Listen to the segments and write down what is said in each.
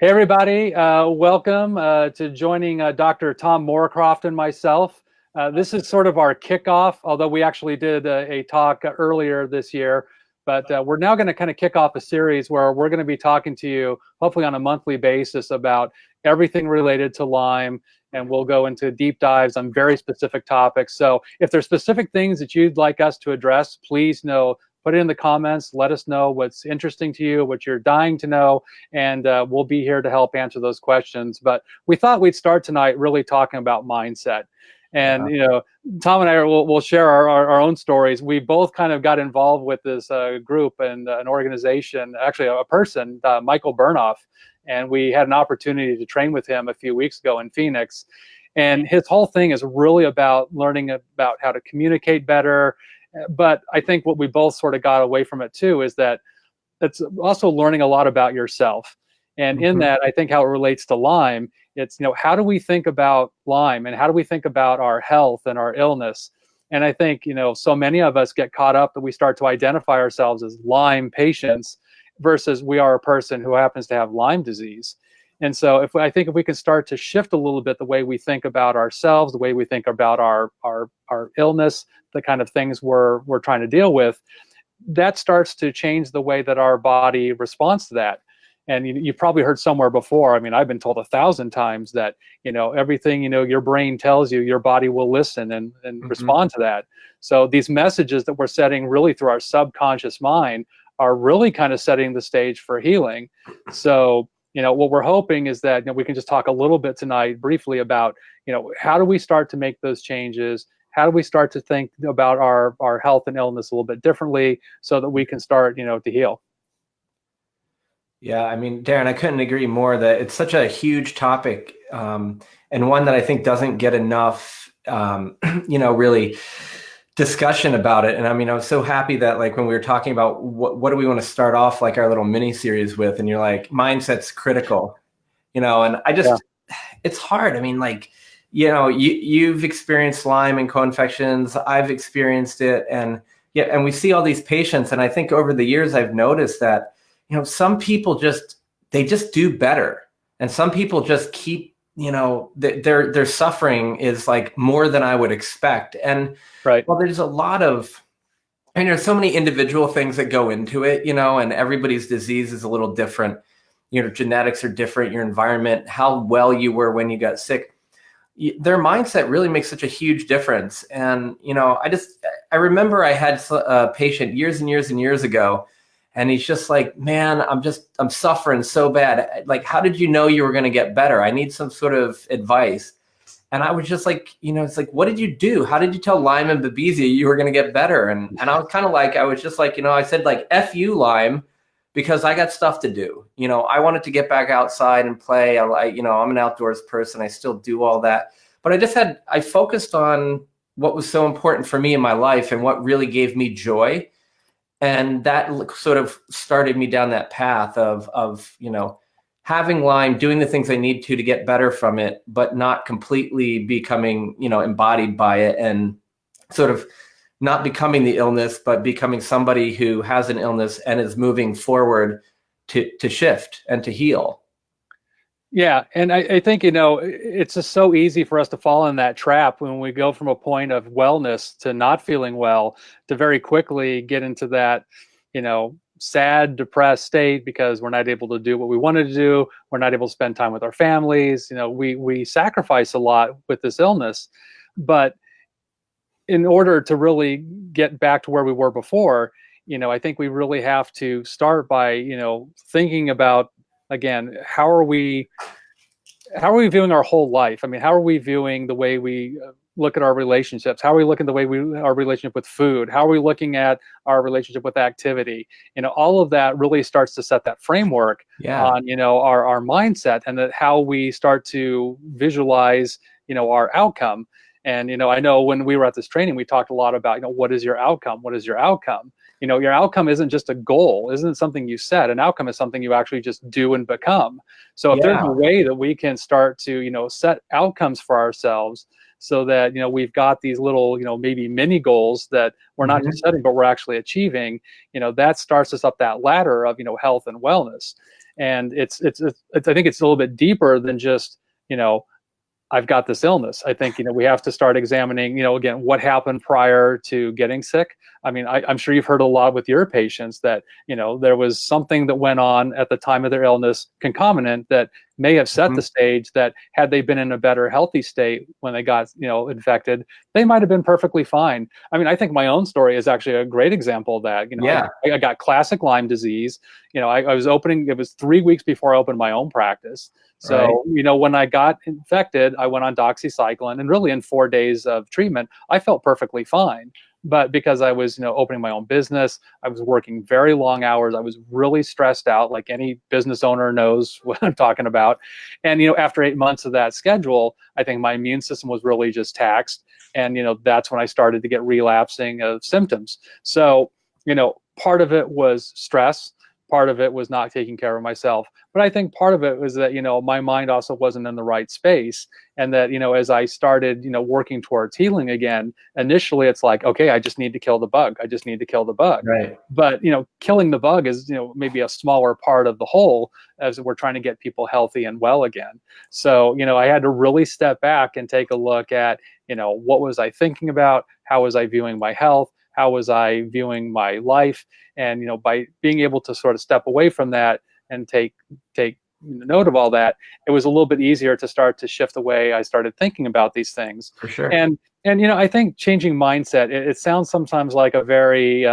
Hey, everybody. Welcome to joining Dr. Tom Moorcroft and myself. This is sort of our kickoff, although we actually did a talk earlier this year. But we're now going to kind of kick off a series where we're going to be talking to you, hopefully on a monthly basis, about everything related to Lyme. And we'll go into deep dives on very specific topics. So if there's specific things that you'd like us to address, please put it in the comments. Let us know what's interesting to you, what you're dying to know, and we'll be here to help answer those questions. But we thought we'd start tonight really talking about mindset. And, Tom and I will share our own stories. We both kind of got involved with this group and an organization, actually a person, Michael Burnoff, and we had an opportunity to train with him a few weeks ago in Phoenix. And his whole thing is really about learning about how to communicate better. But I think what we both sort of got away from it too is that it's also learning a lot about yourself. And in that, I think how it relates to Lyme, it's, how do we think about Lyme and how do we think about our health and our illness? And I think, so many of us get caught up that we start to identify ourselves as Lyme patients versus we are a person who happens to have Lyme disease. And so I think if we can start to shift a little bit the way we think about ourselves, the way we think about our illness, the kind of things we're trying to deal with, that starts to change the way that our body responds to that. And you've probably heard somewhere before, I mean, I've been told 1,000 times that, everything, your brain tells you, your body will listen and respond to that. So these messages that we're setting really through our subconscious mind are really kind of setting the stage for healing. So, what we're hoping is that we can just talk a little bit tonight briefly about, how do we start to make those changes? How do we start to think about our health and illness a little bit differently so that we can start, to heal? Yeah, I mean, Darin, I couldn't agree more that it's such a huge topic and one that I think doesn't get enough, really discussion about it. And I mean, I was so happy that like when we were talking about what do we want to start off like our little mini series with, and you're like, mindset's critical, and I just, it's hard. I mean, like, you've experienced Lyme and co-infections. I've experienced it. And we see all these patients. And I think over the years, I've noticed that, some people they just do better. And some people just keep, their suffering is like more than I would expect. And well, there's a lot of, and there's so many individual things that go into it, and everybody's disease is a little different. Genetics are different, your environment, how well you were when you got sick. Their mindset really makes such a huge difference. And, I remember I had a patient years and years and years ago, and he's just like, man, I'm suffering so bad. Like, how did you know you were going to get better? I need some sort of advice. And I was just like, it's like, what did you do? How did you tell Lyme and Babesia you were going to get better? And I was kind of like, I was just like, I said like, F you, Lyme, because I got stuff to do. I wanted to get back outside and play. I'm an outdoors person. I still do all that. But I focused on what was so important for me in my life and what really gave me joy. And that sort of started me down that path of having Lyme, doing the things I need to get better from it, but not completely becoming, embodied by it and sort of not becoming the illness, but becoming somebody who has an illness and is moving forward to shift and to heal. Yeah. And I think, it's just so easy for us to fall in that trap when we go from a point of wellness to not feeling well to very quickly get into that, sad, depressed state because we're not able to do what we wanted to do. We're not able to spend time with our families. We sacrifice a lot with this illness. But in order to really get back to where we were before, I think we really have to start by, thinking about, again, how are we viewing our whole life? I mean, how are we viewing the way we look at our relationships? How are we looking at the way our relationship with food? How are we looking at our relationship with activity? All of that really starts to set that framework on, our mindset and how we start to visualize, our outcome. And, I know when we were at this training, we talked a lot about, what is your outcome? What is your outcome? Your outcome isn't just a goal, isn't something you set. An outcome is something you actually just do and become. So if there's a way that we can start to, set outcomes for ourselves so that, we've got these little, maybe mini goals that we're not just setting, but we're actually achieving, that starts us up that ladder of, health and wellness. And it's I think it's a little bit deeper than just, I've got this illness. I think, we have to start examining, again, what happened prior to getting sick. I mean, I'm sure you've heard a lot with your patients that, there was something that went on at the time of their illness, concomitant, that may have set the stage that had they been in a better healthy state when they got, infected, they might have been perfectly fine. I mean, I think my own story is actually a great example of that. I got classic Lyme disease. I was opening, it was 3 weeks before I opened my own practice. So, when I got infected, I went on doxycycline, and really in 4 days of treatment, I felt perfectly fine. But because I was, opening my own business, I was working very long hours. I was really stressed out, like any business owner knows what I'm talking about. And, after 8 months of that schedule, I think my immune system was really just taxed. And, that's when I started to get relapsing of symptoms. So, part of it was stress. Part of it was not taking care of myself. But I think part of it was that, my mind also wasn't in the right space. And that, as I started, working towards healing again, initially it's like, okay, I just need to kill the bug. I just need to kill the bug. Right. But, killing the bug is, maybe a smaller part of the whole as we're trying to get people healthy and well again. So, I had to really step back and take a look at, what was I thinking about? How was I viewing my health? How was I viewing my life? And, by being able to sort of step away from that and take note of all that, it was a little bit easier to start to shift the way I started thinking about these things. For sure. And I think changing mindset, it sounds sometimes like a very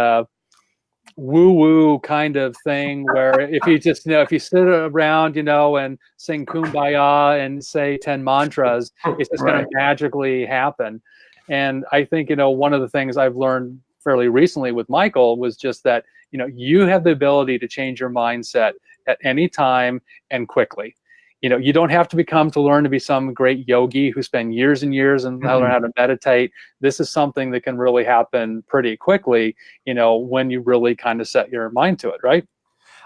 woo-woo kind of thing, where if you just, if you sit around, and sing Kumbaya and say 10 mantras, it's just going to magically happen. And I think, one of the things I've learned fairly recently with Michael was just that, you have the ability to change your mindset at any time and quickly. You don't have to learn to be some great yogi who spend years and years and learn how to meditate. This is something that can really happen pretty quickly, when you really kind of set your mind to it, right?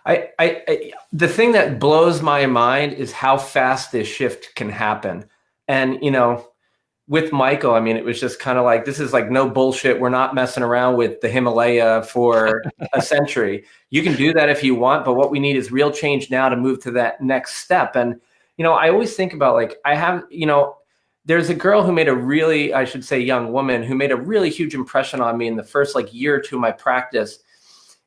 The thing that blows my mind is how fast this shift can happen. And, with Michael, I mean, it was just kind of like, this is like no bullshit. We're not messing around with the Himalaya for a century. You can do that if you want, but what we need is real change now to move to that next step. And, I always think about, like, I have, there's a girl who made a really, I should say young woman, who made a really huge impression on me in the first year or two of my practice.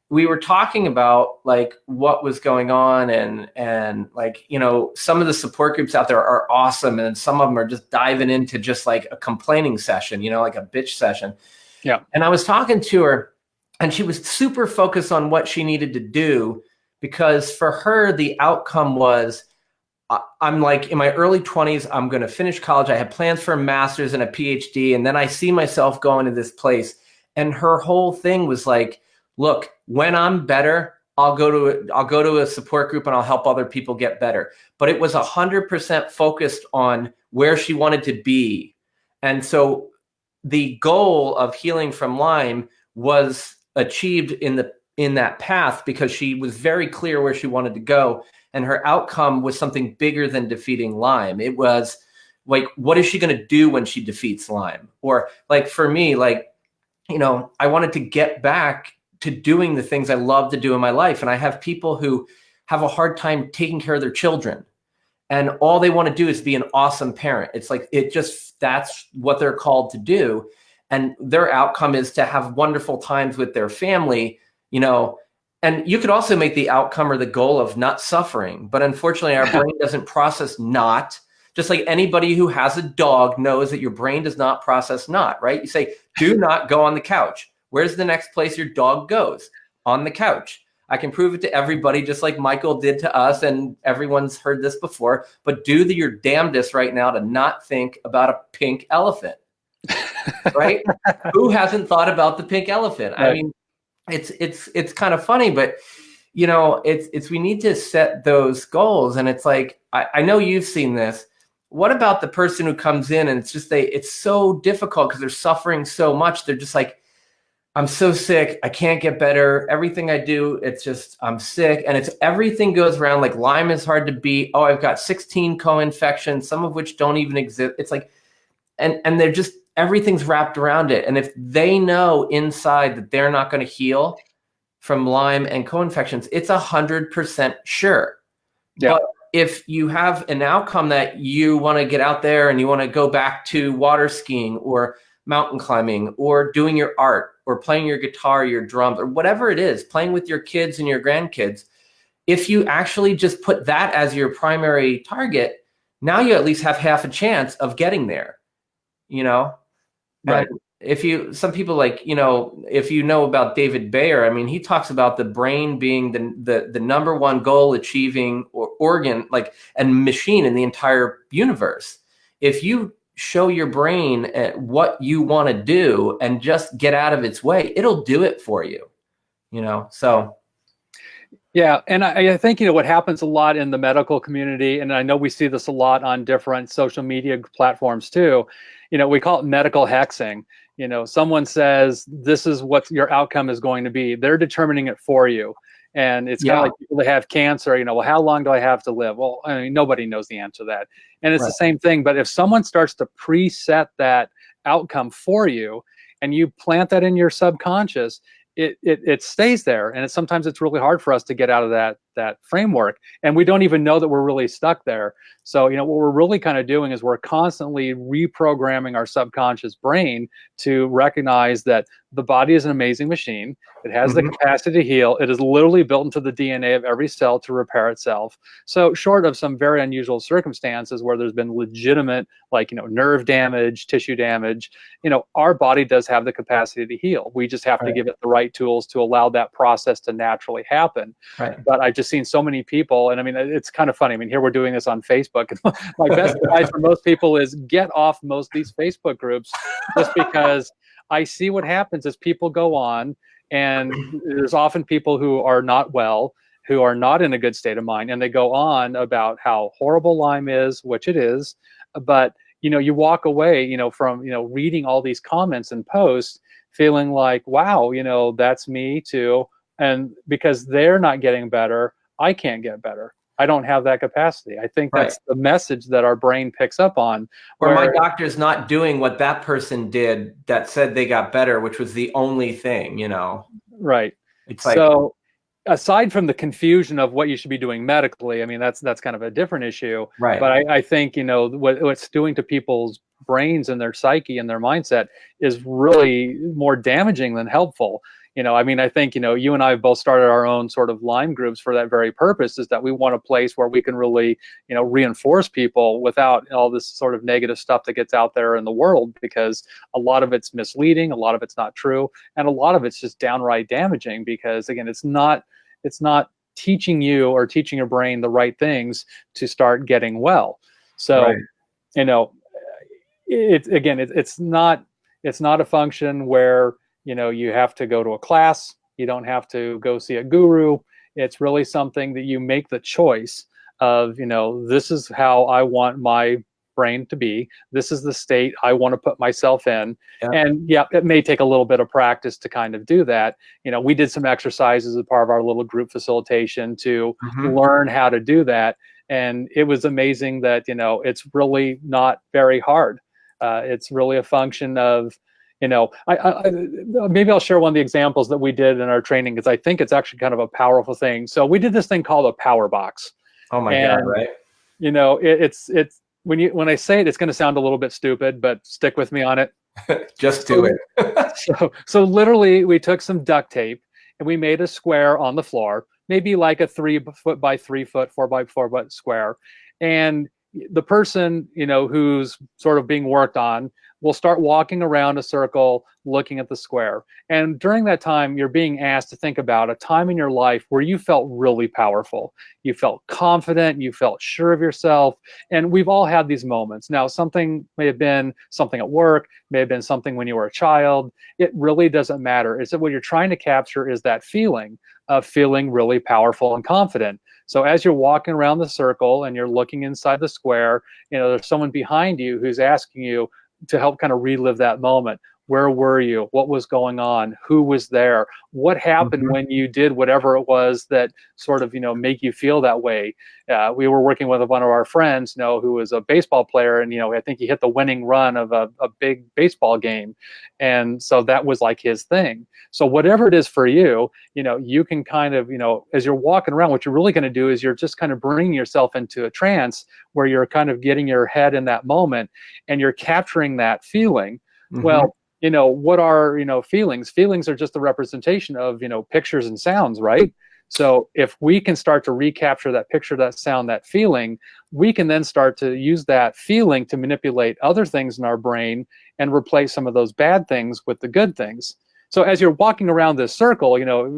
We were talking about like what was going on, and like, some of the support groups out there are awesome. And some of them are just diving into just like a complaining session, like a bitch session. Yeah. And I was talking to her, and she was super focused on what she needed to do, because for her, the outcome was, I'm like in my early 20s, I'm going to finish college. I had plans for a master's and a PhD. And then I see myself going to this place. And her whole thing was like, look, when I'm better, I'll go to a support group and I'll help other people get better. But it was 100% focused on where she wanted to be. And so the goal of healing from Lyme was achieved in that path, because she was very clear where she wanted to go. And her outcome was something bigger than defeating Lyme. It was like, what is she going to do when she defeats Lyme? Or like for me, like, I wanted to get back to doing the things I love to do in my life. And I have people who have a hard time taking care of their children, and all they want to do is be an awesome parent. It's like, that's what they're called to do. And their outcome is to have wonderful times with their family, and you could also make the outcome or the goal of not suffering. But unfortunately, our brain doesn't process not. Just like anybody who has a dog knows that your brain does not process not, right? You say, do not go on the couch. Where's the next place your dog goes? On the couch. I can prove it to everybody, just like Michael did to us, and everyone's heard this before, but do your damnedest right now to not think about a pink elephant, right? Who hasn't thought about the pink elephant? Right. I mean, it's kind of funny, but it's we need to set those goals. And it's like, I know you've seen this. What about the person who comes in and it's so difficult because they're suffering so much. They're just like, I'm so sick. I can't get better. Everything I do, it's just, I'm sick. And everything goes around like Lyme is hard to beat. Oh, I've got 16 co-infections, some of which don't even exist. It's like, and they're just, everything's wrapped around it. And if they know inside that they're not going to heal from Lyme and co-infections, it's 100% sure. Yeah. But if you have an outcome that you want to get out there and you want to go back to water skiing or mountain climbing or doing your art or playing your guitar, your drums, or whatever it is, playing with your kids and your grandkids, if you actually just put that as your primary target, now you at least have half a chance of getting there, you know? Right. And if you, some people like, you know, if you know about David Bayer, I mean, he talks about the brain being the number one goal achieving organ, like, and machine in the entire universe. If you show your brain what you want to do and just get out of its way, it'll do it for you, you know? So. Yeah, and I think, you know, what happens a lot in the medical community, and I know we see this a lot on different social media platforms too, you know, we call it medical hexing. You know, someone says, this is what your outcome is going to be. They're determining it for you. And it's kind of like people that have cancer, you know, well, how long do I have to live? Well, I mean, nobody knows the answer to that. And it's the same thing. But if someone starts to preset that outcome for you and you plant that in your subconscious, it stays there, and sometimes it's really hard for us to get out of that framework, and we don't even know that we're really stuck there. So, you know, what we're really kind of doing is we're constantly reprogramming our subconscious brain to recognize that the body is an amazing machine. It has the capacity to heal. It is literally built into the DNA of every cell to repair itself. So, short of some very unusual circumstances where there's been legitimate, like, you know, nerve damage, tissue damage, you know, our body does have the capacity to heal. We just have to give it the right tools to allow that process to naturally happen. But I've just seen so many people, and I mean, it's kind of funny. I mean, here we're doing this on Facebook. My best advice for most people is get off most of these Facebook groups, just because I see what happens as people go on, and there's often people who are not well, who are not in a good state of mind, and they go on about how horrible Lyme is, which it is, but you know, you walk away, you know, from, you know, reading all these comments and posts feeling like, wow, you know, that's me too. And because they're not getting better, I can't get better. I don't have that capacity. I think that's the message that our brain picks up on. Or my doctor's not doing what that person did that said they got better, which was the only thing, you know? Right. It's like, so aside from the confusion of what you should be doing medically, I mean, that's kind of a different issue. Right. But I think, you know, what it's doing to people's brains and their psyche and their mindset is really more damaging than helpful. You know, I mean, I think, you know, you and I have both started our own sort of Lyme groups for that very purpose, is that we want a place where we can really, you know, reinforce people without all this sort of negative stuff that gets out there in the world, because a lot of it's misleading, a lot of it's not true, and a lot of it's just downright damaging, because again, it's not teaching you or teaching your brain the right things to start getting well. So, you know, it's not a function where, you know, you have to go to a class. You don't have to go see a guru. It's really something that you make the choice of, you know, this is how I want my brain to be. This is the state I want to put myself in. And yeah, it may take a little bit of practice to kind of do that. You know, we did some exercises as part of our little group facilitation to learn how to do that. And it was amazing that, you know, it's really not very hard. It's really a function of, you know, maybe I'll share one of the examples that we did in our training, because I think it's actually kind of a powerful thing. So we did this thing called a power box. Oh my God, right? You know, it's when I say it, it's going to sound a little bit stupid, but stick with me on it. Just do it. So literally, we took some duct tape and we made a square on the floor, maybe like a 3 foot by 3 foot, 4 by 4 foot square, and the person, you know, who's sort of being worked on will start walking around a circle looking at the square. And during that time, you're being asked to think about a time in your life where you felt really powerful. You felt confident, you felt sure of yourself. And we've all had these moments. Now, something may have been something at work, may have been something when you were a child. It really doesn't matter. It's that what you're trying to capture is that feeling of feeling really powerful and confident. So as you're walking around the circle and you're looking inside the square, you know, there's someone behind you who's asking you to help kind of relive that moment. Where were you? What was going on? Who was there? What happened when you did whatever it was that sort of, make you feel that way? We were working with one of our friends, who was a baseball player, and, I think he hit the winning run of a big baseball game. And so that was like his thing. So whatever it is for you, you can kind of, as you're walking around, what you're really going to do is you're just kind of bringing yourself into a trance where you're kind of getting your head in that moment and you're capturing that feeling. Well, what are, feelings? Feelings are just a representation of, pictures and sounds, right? So if we can start to recapture that picture, that sound, that feeling, we can then start to use that feeling to manipulate other things in our brain and replace some of those bad things with the good things. So as you're walking around this circle,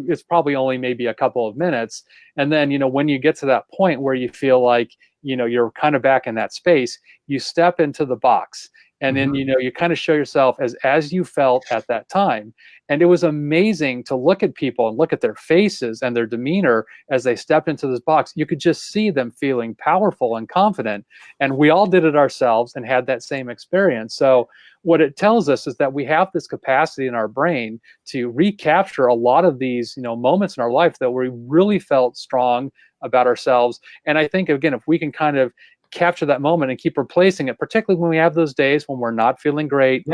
it's probably only maybe a couple of minutes. And then, when you get to that point where you feel like, you're kind of back in that space, you step into the box. And then, you kind of show yourself as you felt at that time. And it was amazing to look at people and look at their faces and their demeanor as they stepped into this box. You could just see them feeling powerful and confident. And we all did it ourselves and had that same experience. So what it tells us is that we have this capacity in our brain to recapture a lot of these, moments in our life that we really felt strong about ourselves. And I think, again, if we can kind of capture that moment and keep replacing it, particularly when we have those days when we're not feeling great,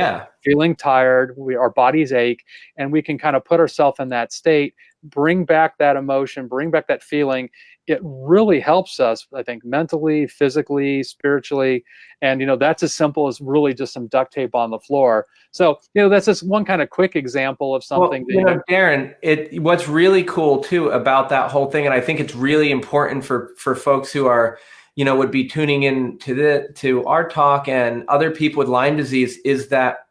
feeling tired, our bodies ache, and we can kind of put ourselves in that state, bring back that emotion, bring back that feeling. It really helps us, I think, mentally, physically, spiritually. And, that's as simple as really just some duct tape on the floor. So, that's just one kind of quick example of something. Well, Darin, what's really cool too about that whole thing, and I think it's really important for folks who are, would be tuning in to our talk and other people with Lyme disease, is that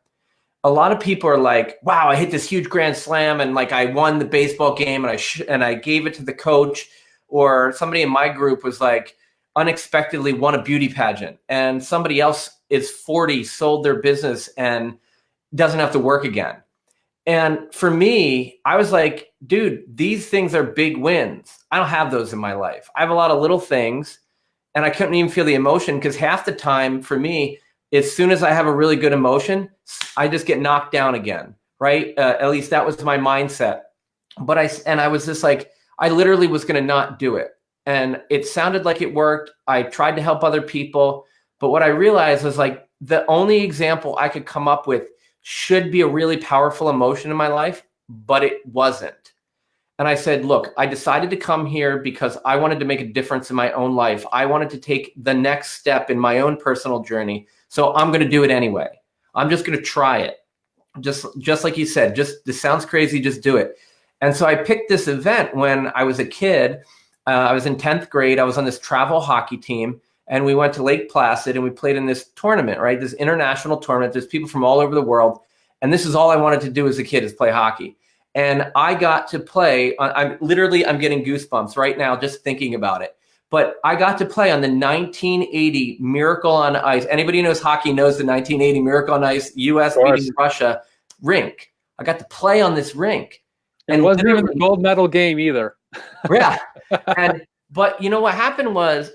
a lot of people are like, wow, I hit this huge grand slam and like I won the baseball game and I gave it to the coach. Or somebody in my group was like unexpectedly won a beauty pageant, and somebody else is 40, sold their business and doesn't have to work again. And for me, I was like, dude, these things are big wins. I don't have those in my life. I have a lot of little things. And I couldn't even feel the emotion, because half the time for me, as soon as I have a really good emotion, I just get knocked down again, right? At least that was my mindset. But I was just like, I literally was going to not do it. And it sounded like it worked. I tried to help other people. But what I realized was like the only example I could come up with should be a really powerful emotion in my life, but it wasn't. And I said, look, I decided to come here because I wanted to make a difference in my own life. I wanted to take the next step in my own personal journey. So I'm going to do it anyway. I'm just going to try it. Just like you said, this sounds crazy, just do it. And so I picked this event when I was a kid. I was in 10th grade. I was on this travel hockey team, and we went to Lake Placid and we played in this tournament, right? This international tournament. There's people from all over the world. And this is all I wanted to do as a kid, is play hockey. And I got to play, I'm getting goosebumps right now just thinking about it. But I got to play on the 1980 Miracle on Ice. Anybody who knows hockey knows the 1980 Miracle on Ice, US beating Russia rink. I got to play on this rink. And it wasn't even the gold medal game either. Yeah. But you know what happened was,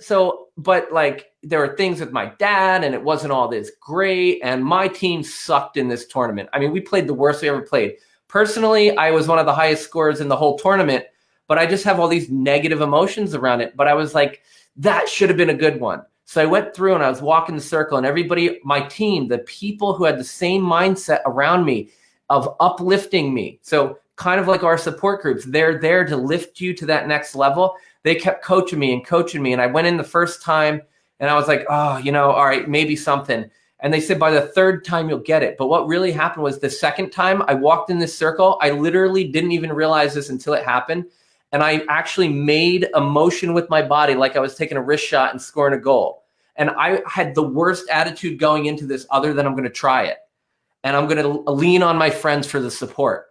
but like there were things with my dad and it wasn't all this great. And my team sucked in this tournament. I mean, we played the worst we ever played. Personally, I was one of the highest scorers in the whole tournament, but I just have all these negative emotions around it. But I was like, that should have been a good one. So I went through and I was walking the circle, and everybody, my team, the people who had the same mindset around me of uplifting me. So kind of like our support groups, they're there to lift you to that next level. They kept coaching me. And I went in the first time and I was like, oh, all right, maybe something. And they said, by the third time, you'll get it. But what really happened was the second time I walked in this circle, I literally didn't even realize this until it happened. And I actually made a motion with my body like I was taking a wrist shot and scoring a goal. And I had the worst attitude going into this, other than I'm going to try it. And I'm going to lean on my friends for the support.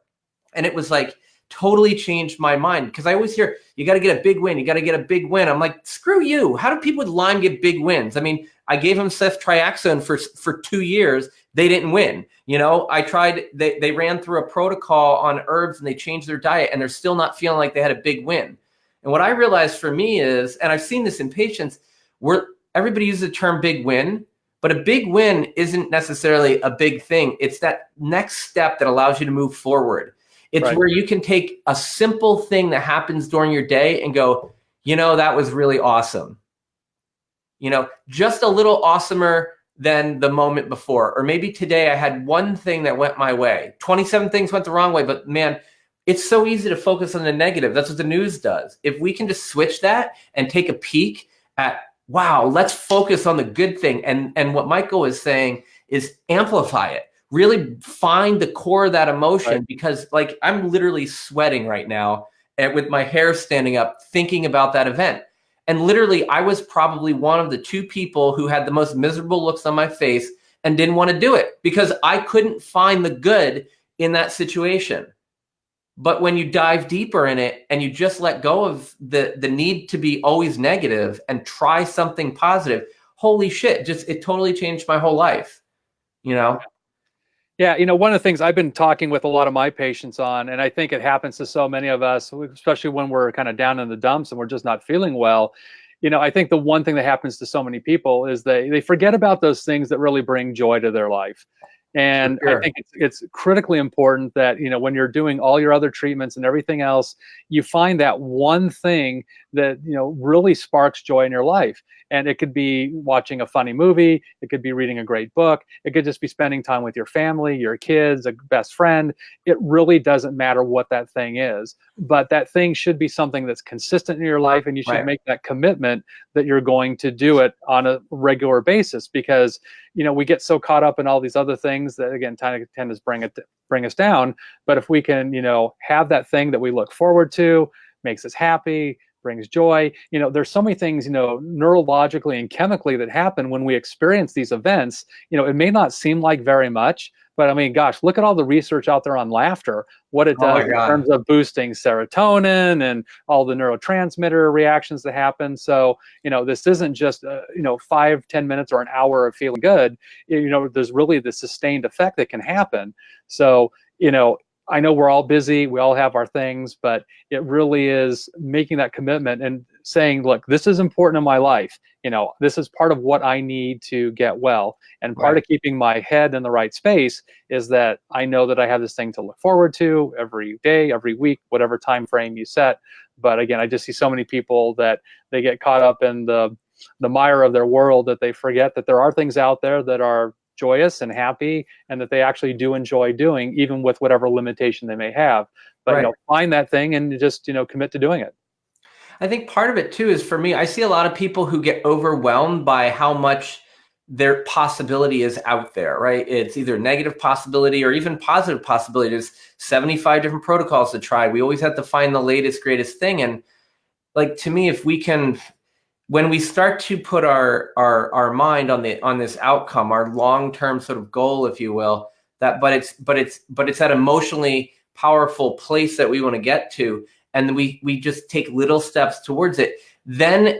And it was like totally changed my mind, because I always hear, you got to get a big win. You got to get a big win. I'm like, screw you. How do people with Lyme get big wins? I mean, I gave them ceftriaxone for 2 years. They didn't win. I tried, they ran through a protocol on herbs and they changed their diet, and they're still not feeling like they had a big win. And what I realized for me is, and I've seen this in patients, where everybody uses the term big win, But a big win isn't necessarily a big thing. It's that next step that allows you to move forward. It's Right. where you can take a simple thing that happens during your day and go, that was really awesome. Just a little awesomer than the moment before. Or maybe today I had one thing that went my way. 27 things went the wrong way, but man, it's so easy to focus on the negative. That's what the news does. If we can just switch that and take a peek at, wow, let's focus on the good thing. And what Michael is saying is amplify it. Really find the core of that emotion, Right. because like I'm literally sweating right now and with my hair standing up thinking about that event. And literally, I was probably one of the 2 people who had the most miserable looks on my face and didn't want to do it because I couldn't find the good in that situation. But when you dive deeper in it and you just let go of the need to be always negative and try something positive, holy shit, it totally changed my whole life, Yeah, one of the things I've been talking with a lot of my patients on, and I think it happens to so many of us, especially when we're kind of down in the dumps and we're just not feeling well. I think the one thing that happens to so many people is they forget about those things that really bring joy to their life. And I Sure. think it's critically important that, when you're doing all your other treatments and everything else, you find that one thing that, really sparks joy in your life. And it could be watching a funny movie. It could be reading a great book. It could just be spending time with your family, your kids, a best friend. It really doesn't matter what that thing is, but that thing should be something that's consistent in your life. And you should Right. make that commitment that you're going to do it on a regular basis, because, we get so caught up in all these other things that, again, tend to bring us down. But if we can, have that thing that we look forward to, makes us happy, brings joy. There's so many things, neurologically and chemically that happen when we experience these events. It may not seem like very much, but I mean, gosh, look at all the research out there on laughter, what it Oh does my in God. terms of boosting serotonin and all the neurotransmitter reactions that happen. So, this isn't just, 5-10 minutes or an hour of feeling good. There's really the sustained effect that can happen. So, I know we're all busy, we all have our things, but it really is making that commitment and saying, look, this is important in my life. This is part of what I need to get well. And part Right. of keeping my head in the right space is that I know that I have this thing to look forward to every day, every week, whatever time frame you set. But again, I just see so many people that they get caught up in the mire of their world that they forget that there are things out there that are joyous and happy, and that they actually do enjoy doing, even with whatever limitation they may have. But Right. find that thing and just commit to doing it. I think part of it too is, for me, I see a lot of people who get overwhelmed by how much their possibility is out there, right? It's either negative possibility or even positive possibility. There's 75 different protocols to try. We always have to find the latest, greatest thing. And like, to me, if we can, when we start to put our mind on this outcome, our long-term sort of goal, if you will, but it's that emotionally powerful place that we want to get to, and we just take little steps towards it, then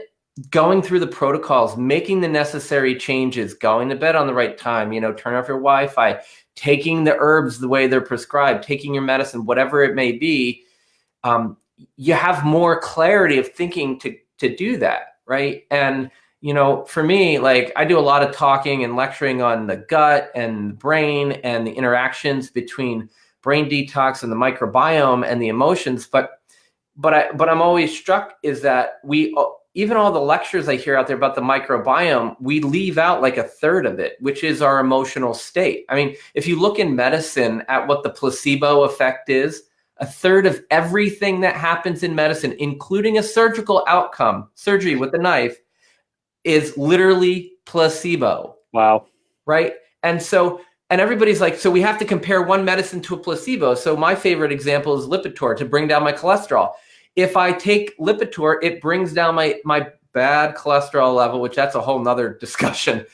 going through the protocols, making the necessary changes, going to bed on the right time, turn off your Wi-Fi, taking the herbs the way they're prescribed, taking your medicine, whatever it may be, you have more clarity of thinking to do that, right? And for me, like, I do a lot of talking and lecturing on the gut and the brain and the interactions between brain detox and the microbiome and the emotions, but I'm always struck is that even all the lectures I hear out there about the microbiome, we leave out like a third of it, which is our emotional state. I mean, if you look in medicine at what the placebo effect is, a third of everything that happens in medicine, including a surgical outcome, surgery with a knife, is literally placebo. Wow. Right? And everybody's like, so we have to compare one medicine to a placebo. So my favorite example is Lipitor to bring down my cholesterol. If I take Lipitor, it brings down my bad cholesterol level, which that's a whole nother discussion,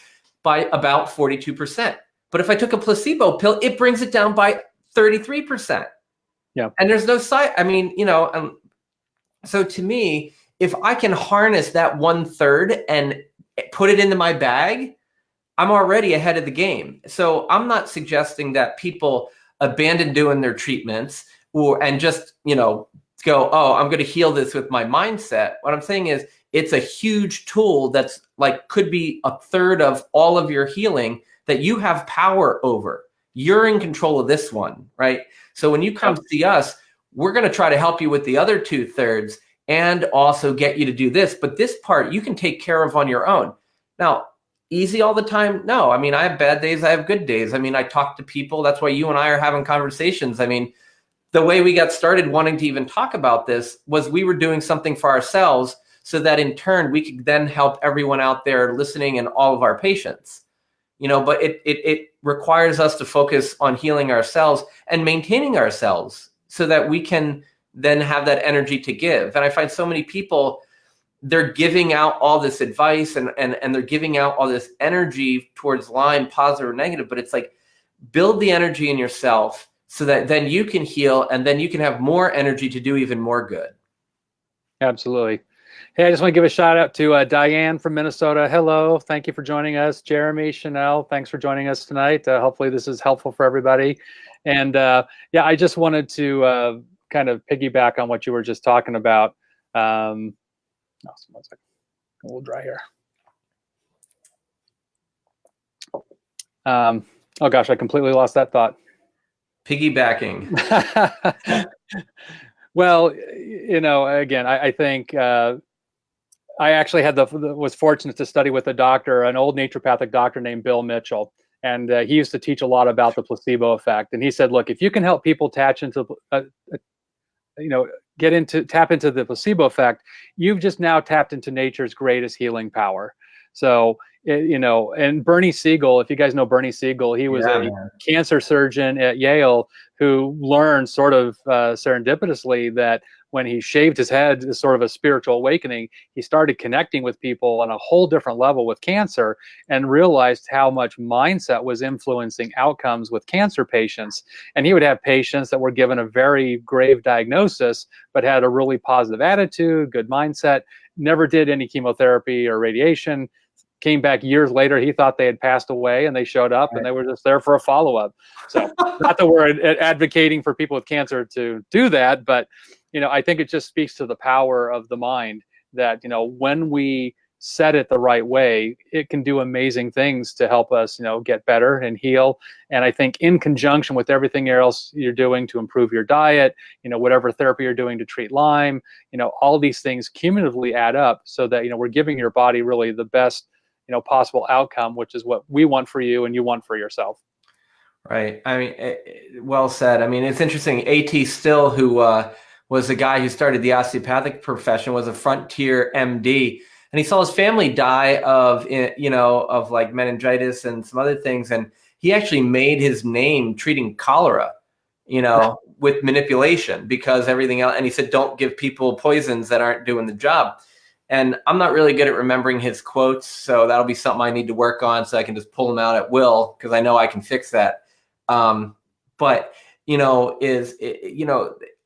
by about 42%. But if I took a placebo pill, it brings it down by 33%. Yeah. And there's no side. I mean, so to me, if I can harness that 1/3 and put it into my bag, I'm already ahead of the game. So I'm not suggesting that people abandon doing their treatments and just, go, oh, I'm going to heal this with my mindset. What I'm saying is, it's a huge tool that's like could be a third of all of your healing that you have power over. You're in control of this one, right? So when you come see us, we're going to try to help you with the other 2/3 and also get you to do this. But this part you can take care of on your own. Now, easy all the time? No. I mean, I have bad days. I have good days. I mean, I talk to people. That's why you and I are having conversations. I mean, the way we got started wanting to even talk about this was we were doing something for ourselves so that in turn we could then help everyone out there listening and all of our patients. But it requires us to focus on healing ourselves and maintaining ourselves so that we can then have that energy to give. And I find so many people, they're giving out all this advice and they're giving out all this energy towards Lyme, positive or negative, but it's like, build the energy in yourself so that then you can heal and then you can have more energy to do even more good. Absolutely. Hey, I just want to give a shout out to Diane from Minnesota. Hello. Thank you for joining us. Jeremy, Chanel, thanks for joining us tonight. Hopefully this is helpful for everybody. And yeah, I just wanted to kind of piggyback on what you were just talking about. One second. A little dry here. Oh gosh, I completely lost that thought. Piggybacking. Well, again, I think I actually was fortunate to study with a doctor, an old naturopathic doctor named Bill Mitchell. And he used to teach a lot about the placebo effect. And he said, look, if you can help people tap into the placebo effect, you've just now tapped into nature's greatest healing power. So, and Bernie Siegel, if you guys know Bernie Siegel, he was a cancer surgeon at Yale who learned sort of serendipitously that when he shaved his head as sort of a spiritual awakening, he started connecting with people on a whole different level with cancer and realized how much mindset was influencing outcomes with cancer patients. And he would have patients that were given a very grave diagnosis, but had a really positive attitude, good mindset, never did any chemotherapy or radiation, came back years later, he thought they had passed away and they showed up and they were just there for a follow-up. So not that we're advocating for people with cancer to do that, but I think it just speaks to the power of the mind that, when we set it the right way, it can do amazing things to help us, get better and heal. And I think in conjunction with everything else you're doing to improve your diet, whatever therapy you're doing to treat Lyme, all these things cumulatively add up so that, we're giving your body really the best, possible outcome, which is what we want for you and you want for yourself. Right. I mean, well said. I mean, it's interesting. A.T. Still, who was the guy who started the osteopathic profession, was a frontier MD. And he saw his family die of like meningitis and some other things. And he actually made his name treating cholera, with manipulation because everything else. And he said, don't give people poisons that aren't doing the job. And I'm not really good at remembering his quotes. So that'll be something I need to work on so I can just pull them out at will because I know I can fix that. But,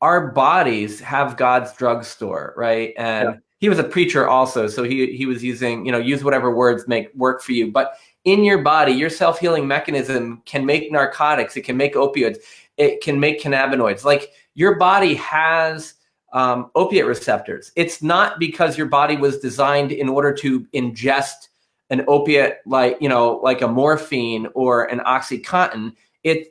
our bodies have God's drugstore, right? And he was a preacher also. So he was using, use whatever words make work for you. But in your body, your self-healing mechanism can make narcotics. It can make opioids. It can make cannabinoids. Like your body has opiate receptors. It's not because your body was designed in order to ingest an opiate like a morphine or an OxyContin.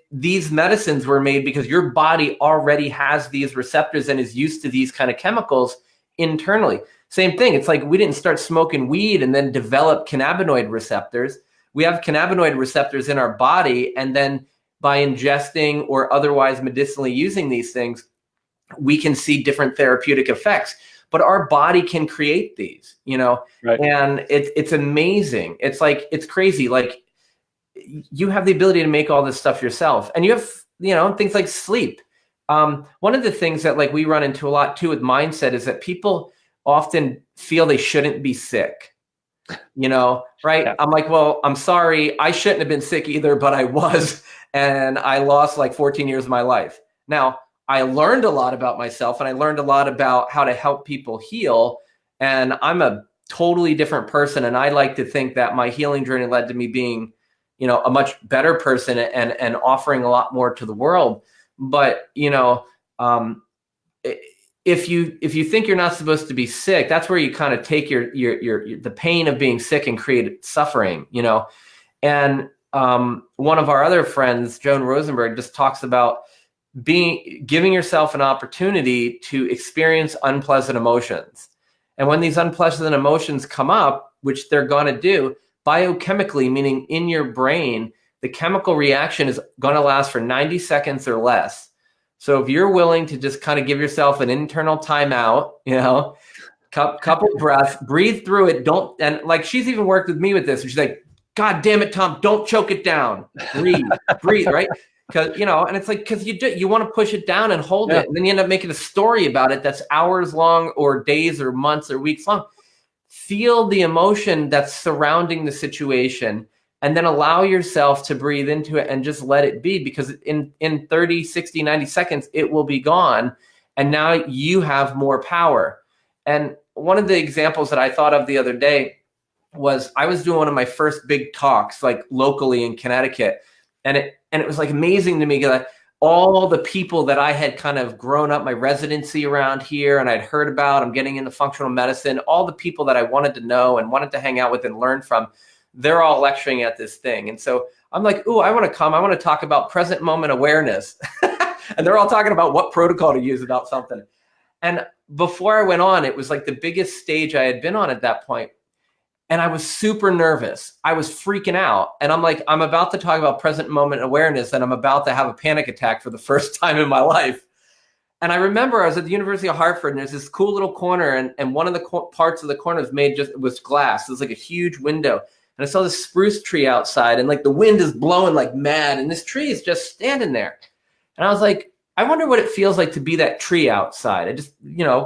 These medicines were made because your body already has these receptors and is used to these kind of chemicals internally. Same thing. It's like we didn't start smoking weed and then develop cannabinoid receptors. We have cannabinoid receptors in our body, and then by ingesting or otherwise medicinally using these things, we can see different therapeutic effects. But our body can create these, right. And it's amazing. It's like, it's crazy. Like, you have the ability to make all this stuff yourself, and you have, things like sleep. One of the things that like we run into a lot too with mindset is that people often feel they shouldn't be sick, right? Yeah. I'm like, well, I'm sorry. I shouldn't have been sick either, but I was, and I lost like 14 years of my life. Now, I learned a lot about myself and I learned a lot about how to help people heal. And I'm a totally different person. And I like to think that my healing journey led to me being a much better person and offering a lot more to the world. But, if you think you're not supposed to be sick, that's where you kind of take your the pain of being sick and create suffering, you know. And one of our other friends, Joan Rosenberg, just talks about giving yourself an opportunity to experience unpleasant emotions. And when these unpleasant emotions come up, which they're going to do, biochemically, meaning in your brain, the chemical reaction is going to last for 90 seconds or less. So if you're willing to just kind of give yourself an internal timeout, you know, couple breaths, breathe through it. And like, she's even worked with me with this. And she's like, God damn it, Tom, don't choke it down. Breathe, right? Because, you know, and it's like, because you want to push it down and hold it. And then you end up making a story about it that's hours long or days or months or weeks long. Feel the emotion that's surrounding the situation, and then allow yourself to breathe into it and just let it be, because in 30, 60, 90 seconds, it will be gone. And now you have more power. And one of the examples that I thought of the other day was I was doing one of my first big talks, like locally in Connecticut. And it was like amazing to me, because all the people that I had kind of grown up my residency around here and I'd heard about, I'm getting into functional medicine, all the people that I wanted to know and wanted to hang out with and learn from, they're all lecturing at this thing. And so I'm like, ooh, I want to come. I want to talk about present moment awareness. And they're all talking about what protocol to use about something. And before I went on, it was like the biggest stage I had been on at that point. And I was super nervous. I was freaking out. And I'm like, I'm about to talk about present moment awareness, and I'm about to have a panic attack for the first time in my life. And I remember I was at the University of Hartford, and there's this cool little corner, and one of the parts of the corner was glass. It was like a huge window. And I saw this spruce tree outside, and like the wind is blowing like mad, and this tree is just standing there. And I was like, I wonder what it feels like to be that tree outside. I just, you know,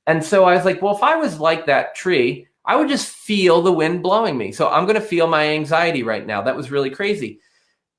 and so I was like, well, if I was like that tree, I would just feel the wind blowing me. So I'm going to feel my anxiety right now. That was really crazy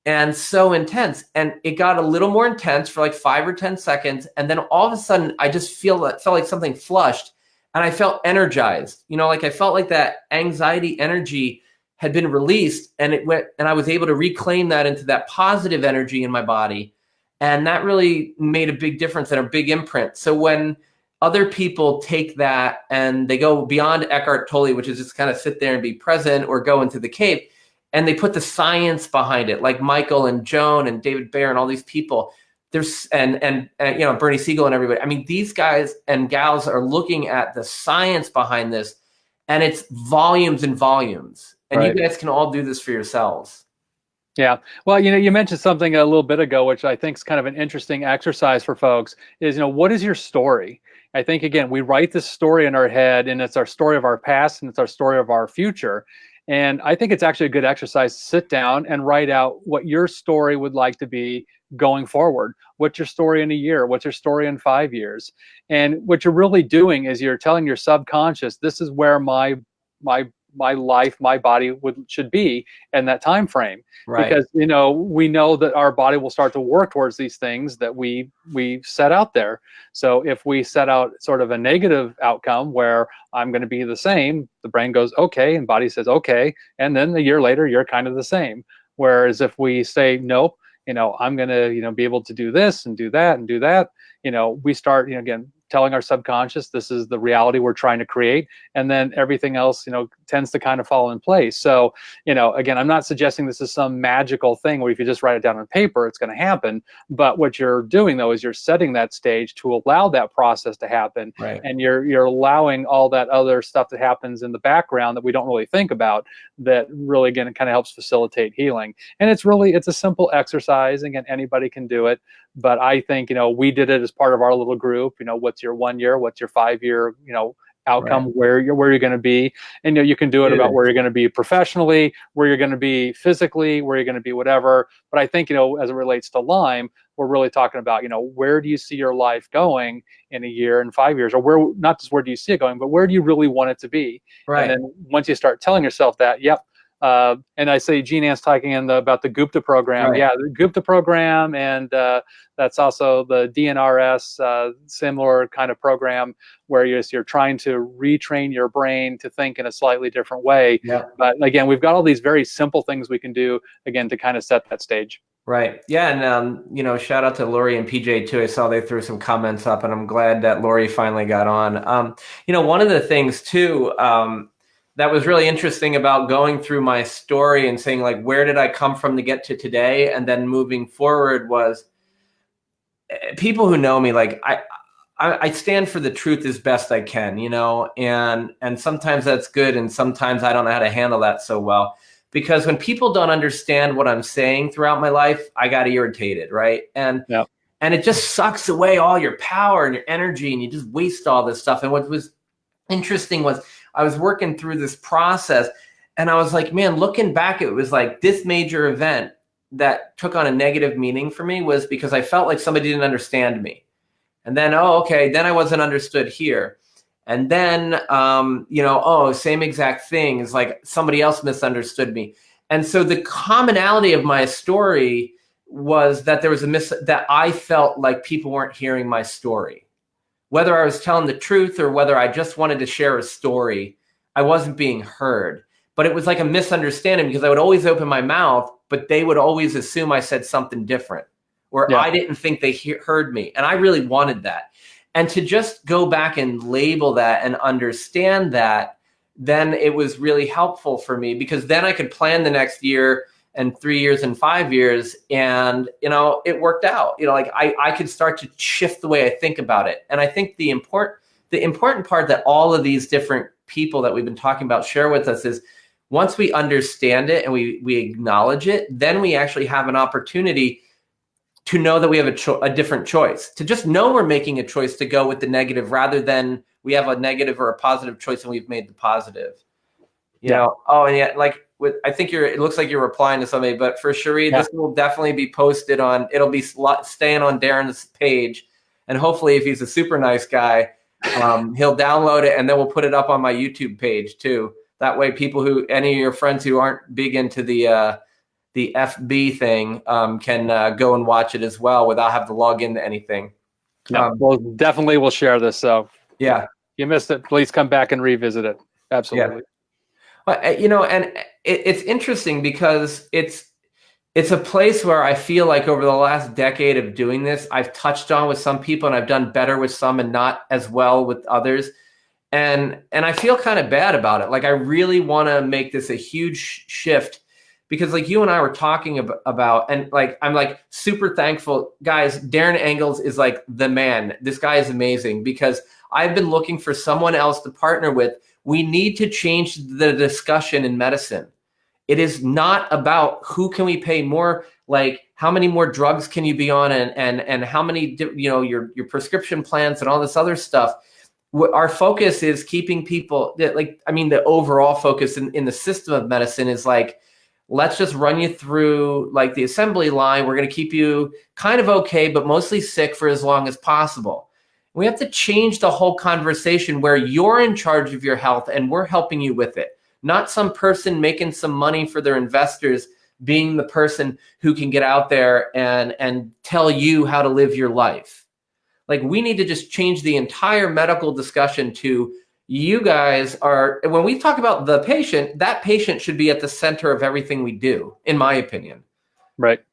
and so intense. And it got a little more intense for like 5 or 10 seconds. And then all of a sudden, I just felt like something flushed, and I felt energized. You know, like I felt like that anxiety energy had been released, and it went, and I was able to reclaim that into that positive energy in my body. And that really made a big difference and a big imprint. So when other people take that and they go beyond Eckhart Tolle, which is just kind of sit there and be present, or go into the cave, and they put the science behind it, like Michael and Joan and David Bayer and all these people. There's and you know, Bernie Siegel and everybody. I mean, these guys and gals are looking at the science behind this, and it's volumes and volumes. And right. You guys can all do this for yourselves. Yeah. Well, you know, you mentioned something a little bit ago, which I think is kind of an interesting exercise for folks, is, you know, what is your story? I think, again, we write this story in our head, and it's our story of our past, and it's our story of our future. And I think it's actually a good exercise to sit down and write out what your story would like to be going forward. What's your story in a year? What's your story in 5 years? And what you're really doing is you're telling your subconscious, this is where my life, my body should be in that time frame. Right. Because, you know, we know that our body will start to work towards these things that we set out there. So if we set out sort of a negative outcome where I'm going to be the same, the brain goes, okay, and body says, okay. And then a year later, you're kind of the same. Whereas if we say, nope, you know, I'm going to, you know, be able to do this and do that and do that, you know, we start, you know, again, telling our subconscious this is the reality we're trying to create, and then everything else, you know, tends to kind of fall in place. So, you know, again, I'm not suggesting this is some magical thing where if you just write it down on paper, it's going to happen. But what you're doing, though, is you're setting that stage to allow that process to happen. Right. And you're allowing all that other stuff that happens in the background that we don't really think about, that really, again, it kind of helps facilitate healing. And it's a simple exercise. Again, anybody can do it. But I think, you know, we did it as part of our little group. You know, what's your 1 year, what's your 5 year, you know, outcome, right. where you're going to be. And, you know, you can do it about where you're going to be professionally, where you're going to be physically, where you're going to be whatever. But I think, you know, as it relates to Lyme, we're really talking about, you know, where do you see your life going in a year and 5 years, or where, not just where do you see it going, but where do you really want it to be? Right. And then once you start telling yourself that, yep. And I say Gene Ann's talking about the Gupta program. Right. Yeah, the Gupta program, and that's also the DNRS, similar kind of program where you're trying to retrain your brain to think in a slightly different way. Yeah. But again, we've got all these very simple things we can do, again, to kind of set that stage. Right. Yeah. And, shout out to Lori and PJ too. I saw they threw some comments up, and I'm glad that Lori finally got on. One of the things too, that was really interesting about going through my story and saying, like, where did I come from to get to today? And then moving forward was people who know me, like, I stand for the truth as best I can, and sometimes that's good. And sometimes I don't know how to handle that so well. Because when people don't understand what I'm saying throughout my life, I got irritated, right? Yeah. And it just sucks away all your power and your energy, and you just waste all this stuff. And what was interesting was I was working through this process, and I was like, man, looking back, it was like this major event that took on a negative meaning for me was because I felt like somebody didn't understand me. And then, oh, okay, then I wasn't understood here. And then, same exact thing. It's like somebody else misunderstood me. And so the commonality of my story was that there was that I felt like people weren't hearing my story. Whether I was telling the truth or whether I just wanted to share a story, I wasn't being heard. But it was like a misunderstanding because I would always open my mouth, but they would always assume I said something different, or I didn't think they heard me. And I really wanted that. And to just go back and label that and understand that, then it was really helpful for me, because then I could plan the next year and 3 years and 5 years. And, it worked out, like I could start to shift the way I think about it. And I think the important part that all of these different people that we've been talking about share with us is once we understand it and we acknowledge it, then we actually have an opportunity to know that we have a different choice, to just know we're making a choice to go with the negative rather than we have a negative or a positive choice and we've made the positive. Oh, and yet, like, I think it looks like you're replying to somebody, but for Cherie, this will definitely be posted it'll be staying on Darin's page. And hopefully if he's a super nice guy, he'll download it, and then we'll put it up on my YouTube page too. That way any of your friends who aren't big into the FB thing can go and watch it as well without having to log into anything. Well, definitely we'll share this. So yeah, you missed it, please come back and revisit it. Absolutely. Yeah. And it's interesting because it's a place where I feel like over the last decade of doing this, I've touched on with some people and I've done better with some and not as well with others. And I feel kind of bad about it. Like, I really want to make this a huge shift, because like you and I were talking about, and like, I'm like super thankful, guys. Darin Ingels is like the man. This guy is amazing, because I've been looking for someone else to partner with. We need to change the discussion in medicine. It is not about who can we pay more, like how many more drugs can you be on, and how many, your prescription plans and all this other stuff. Our focus is keeping people the overall focus in the system of medicine is like, let's just run you through like the assembly line. We're going to keep you kind of okay, but mostly sick for as long as possible. We have to change the whole conversation where you're in charge of your health and we're helping you with it. Not some person making some money for their investors being the person who can get out there and tell you how to live your life. Like, we need to just change the entire medical discussion to, you guys are, when we talk about the patient, that patient should be at the center of everything we do, in my opinion. Right.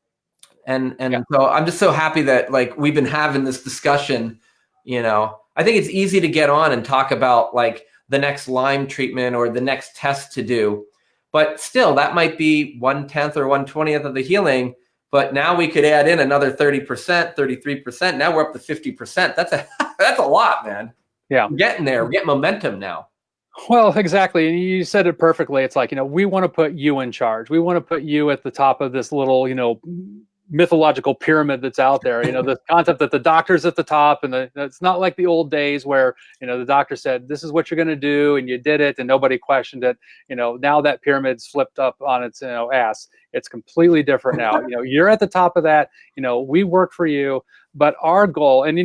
And so I'm just so happy that like we've been having this discussion. I think it's easy to get on and talk about like the next Lyme treatment or the next test to do, but still that might be 1/10 or 1/20th of the healing. But now we could add in another 30%, 33%. Now we're up to 50%. That's a lot, man. Yeah. We're getting there. We're getting momentum now. Well, exactly. And you said it perfectly. It's like, we want to put you in charge. We want to put you at the top of this little, mythological pyramid that's out there. The concept that the doctor's at the top, and it's not like the old days where, the doctor said, this is what you're going to do, and you did it, and nobody questioned it. Now that pyramid's flipped up on its, ass. It's completely different now. You're at the top of that. We work for you, but our goal, and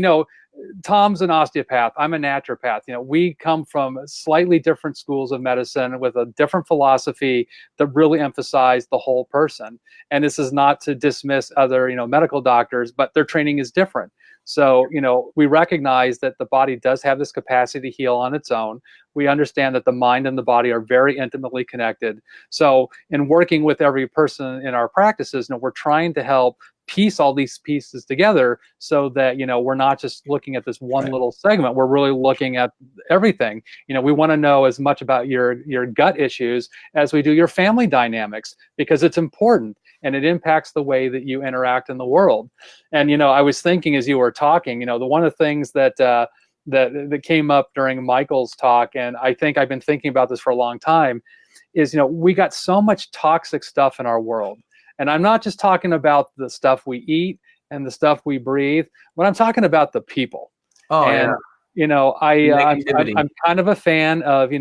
Tom's an osteopath. I'm a naturopath. We come from slightly different schools of medicine with a different philosophy that really emphasize the whole person. And this is not to dismiss other, medical doctors, but their training is different. So, we recognize that the body does have this capacity to heal on its own. We understand that the mind and the body are very intimately connected. So, in working with every person in our practices, we're trying to help piece all these pieces together so that we're not just looking at this one little segment. We're really looking at everything. We want to know as much about your gut issues as we do your family dynamics, because it's important and it impacts the way that you interact in the world. And I was thinking as you were talking, the one of the things that that came up during Michael's talk, and I think I've been thinking about this for a long time, is we got so much toxic stuff in our world. And I'm not just talking about the stuff we eat and the stuff we breathe, but I'm talking about the people. Oh, and, I'm kind of a fan of,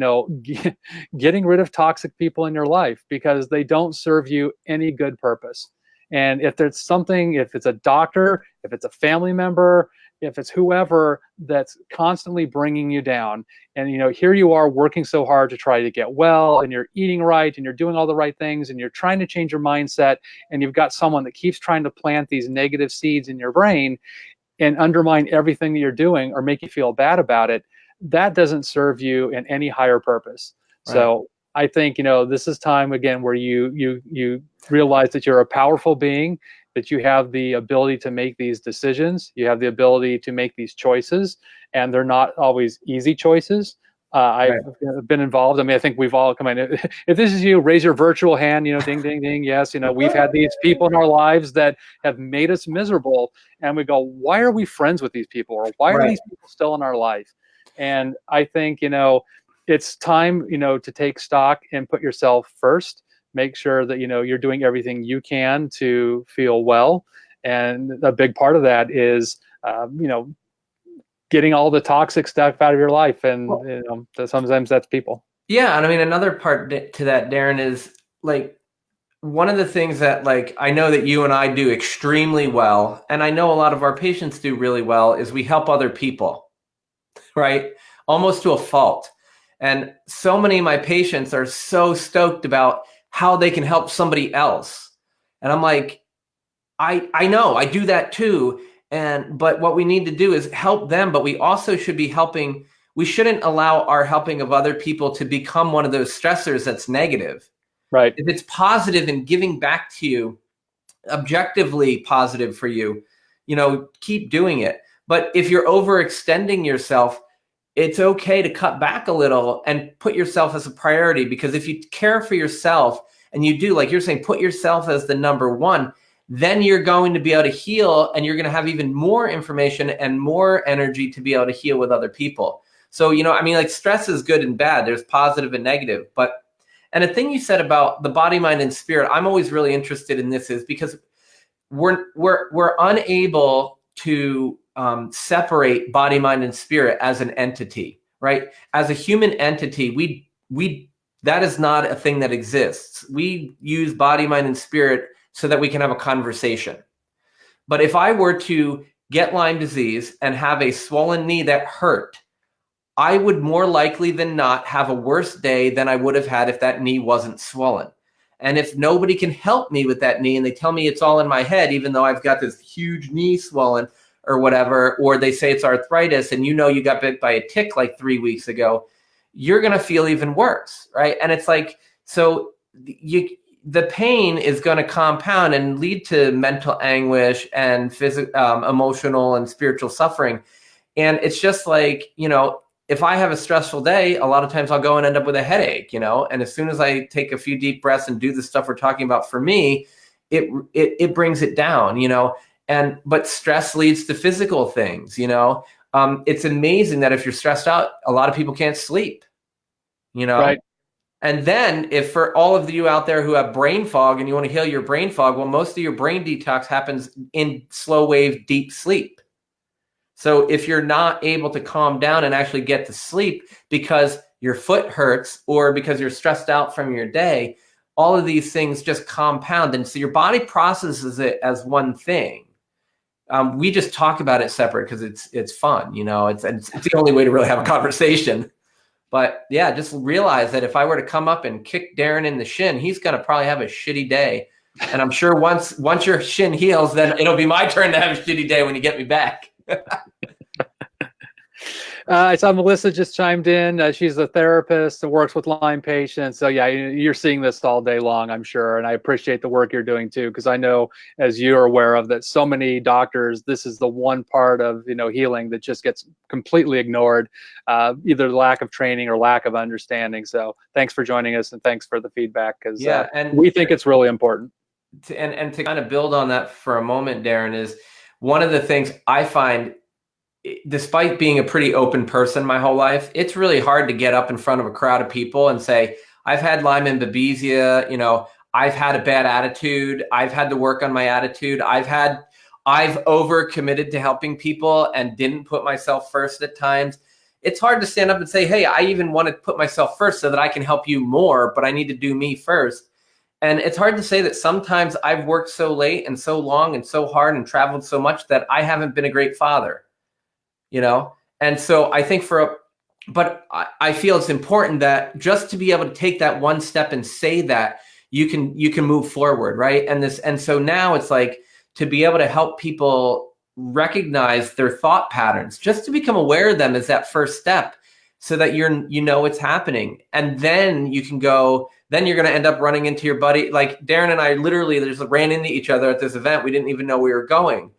getting rid of toxic people in your life, because they don't serve you any good purpose. And if there's something, if it's a doctor, if it's a family member, if it's whoever that's constantly bringing you down, and here you are working so hard to try to get well, and you're eating right, and you're doing all the right things, and you're trying to change your mindset, and you've got someone that keeps trying to plant these negative seeds in your brain and undermine everything that you're doing or make you feel bad about it, that doesn't serve you in any higher purpose. Right. So I think this is time again where you realize that you're a powerful being, that you have the ability to make these decisions, you have the ability to make these choices, and they're not always easy choices. I've been involved. I mean, I think we've all come in. If this is you, raise your virtual hand, ding, ding, ding. Yes, we've had these people in our lives that have made us miserable, and we go, why are we friends with these people? Or why are these people still in our life? And I think, it's time, to take stock and put yourself first. Make sure that, you're doing everything you can to feel well. And a big part of that is, getting all the toxic stuff out of your life. And, sometimes that's people. Yeah. And I mean, another part to that, Darin, is like, one of the things that I know that you and I do extremely well, and I know a lot of our patients do really well, is we help other people, right? Almost to a fault. And so many of my patients are so stoked about how they can help somebody else. And I'm like, I know, I do that too. But what we need to do is help them, but we also should be helping. We shouldn't allow our helping of other people to become one of those stressors that's negative. Right. If it's positive and giving back to you, objectively positive for you, keep doing it. But if you're overextending yourself, it's okay to cut back a little and put yourself as a priority, because if you care for yourself and you do, like you're saying, put yourself as the number one, then you're going to be able to heal, and you're going to have even more information and more energy to be able to heal with other people. So, stress is good and bad. There's positive and negative. And a thing you said about the body, mind, and spirit, I'm always really interested in this, is because we're unable to separate body, mind, and spirit as an entity, right? As a human entity, we that is not a thing that exists. We use body, mind, and spirit so that we can have a conversation. But if I were to get Lyme disease and have a swollen knee that hurt, I would more likely than not have a worse day than I would have had if that knee wasn't swollen. And if nobody can help me with that knee, and they tell me it's all in my head, even though I've got this huge knee swollen or whatever, or they say it's arthritis and you got bit by a tick like 3 weeks ago, you're going to feel even worse, right? And it's like, so the pain is going to compound and lead to mental anguish and emotional and spiritual suffering. And it's just like, if I have a stressful day, a lot of times I'll go and end up with a headache, and as soon as I take a few deep breaths and do the stuff we're talking about, for me, it brings it down, but stress leads to physical things, it's amazing that if you're stressed out, a lot of people can't sleep, Right. And then if for all of you out there who have brain fog and you want to heal your brain fog, well, most of your brain detox happens in slow wave, deep sleep. So if you're not able to calm down and actually get to sleep because your foot hurts or because you're stressed out from your day, all of these things just compound. And so your body processes it as one thing. We just talk about it separate because it's fun, it's the only way to really have a conversation. But yeah, just realize that if I were to come up and kick Darin in the shin, he's going to probably have a shitty day. And I'm sure once your shin heals, then it'll be my turn to have a shitty day when you get me back. I saw Melissa just chimed in. She's a therapist and works with Lyme patients. So yeah, you're seeing this all day long, I'm sure. And I appreciate the work you're doing too, because I know, as you're aware of, that so many doctors, this is the one part of healing that just gets completely ignored, either lack of training or lack of understanding. So thanks for joining us, and thanks for the feedback, because and we think it's really important. And to kind of build on that for a moment, Darin, is one of the things I find, despite being a pretty open person my whole life, it's really hard to get up in front of a crowd of people and say, I've had Lyme and Babesia, I've had a bad attitude. I've had to work on my attitude. I've overcommitted to helping people and didn't put myself first at times. It's hard to stand up and say, hey, I even want to put myself first so that I can help you more, but I need to do me first. And it's hard to say that sometimes I've worked so late and so long and so hard and traveled so much that I haven't been a great father. And so I think but I feel it's important that just to be able to take that one step and say that you can move forward, right? And so now it's like to be able to help people recognize their thought patterns, just to become aware of them is that first step, so that it's happening. And then you can go, then you're going to end up running into your buddy. Like Darin and I literally just ran into each other at this event. We didn't even know we were going.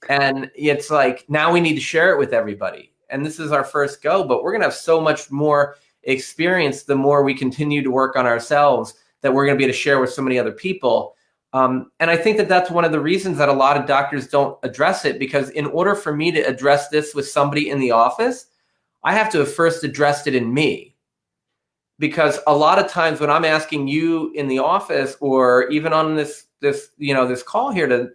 And it's like, now we need to share it with everybody. And this is our first go, but we're going to have so much more experience the more we continue to work on ourselves, that we're going to be able to share with so many other people. And I think that that's one of the reasons that a lot of doctors don't address it, because in order for me to address this with somebody in the office, I have to have first addressed it in me. Because a lot of times when I'm asking you in the office, or even on this call here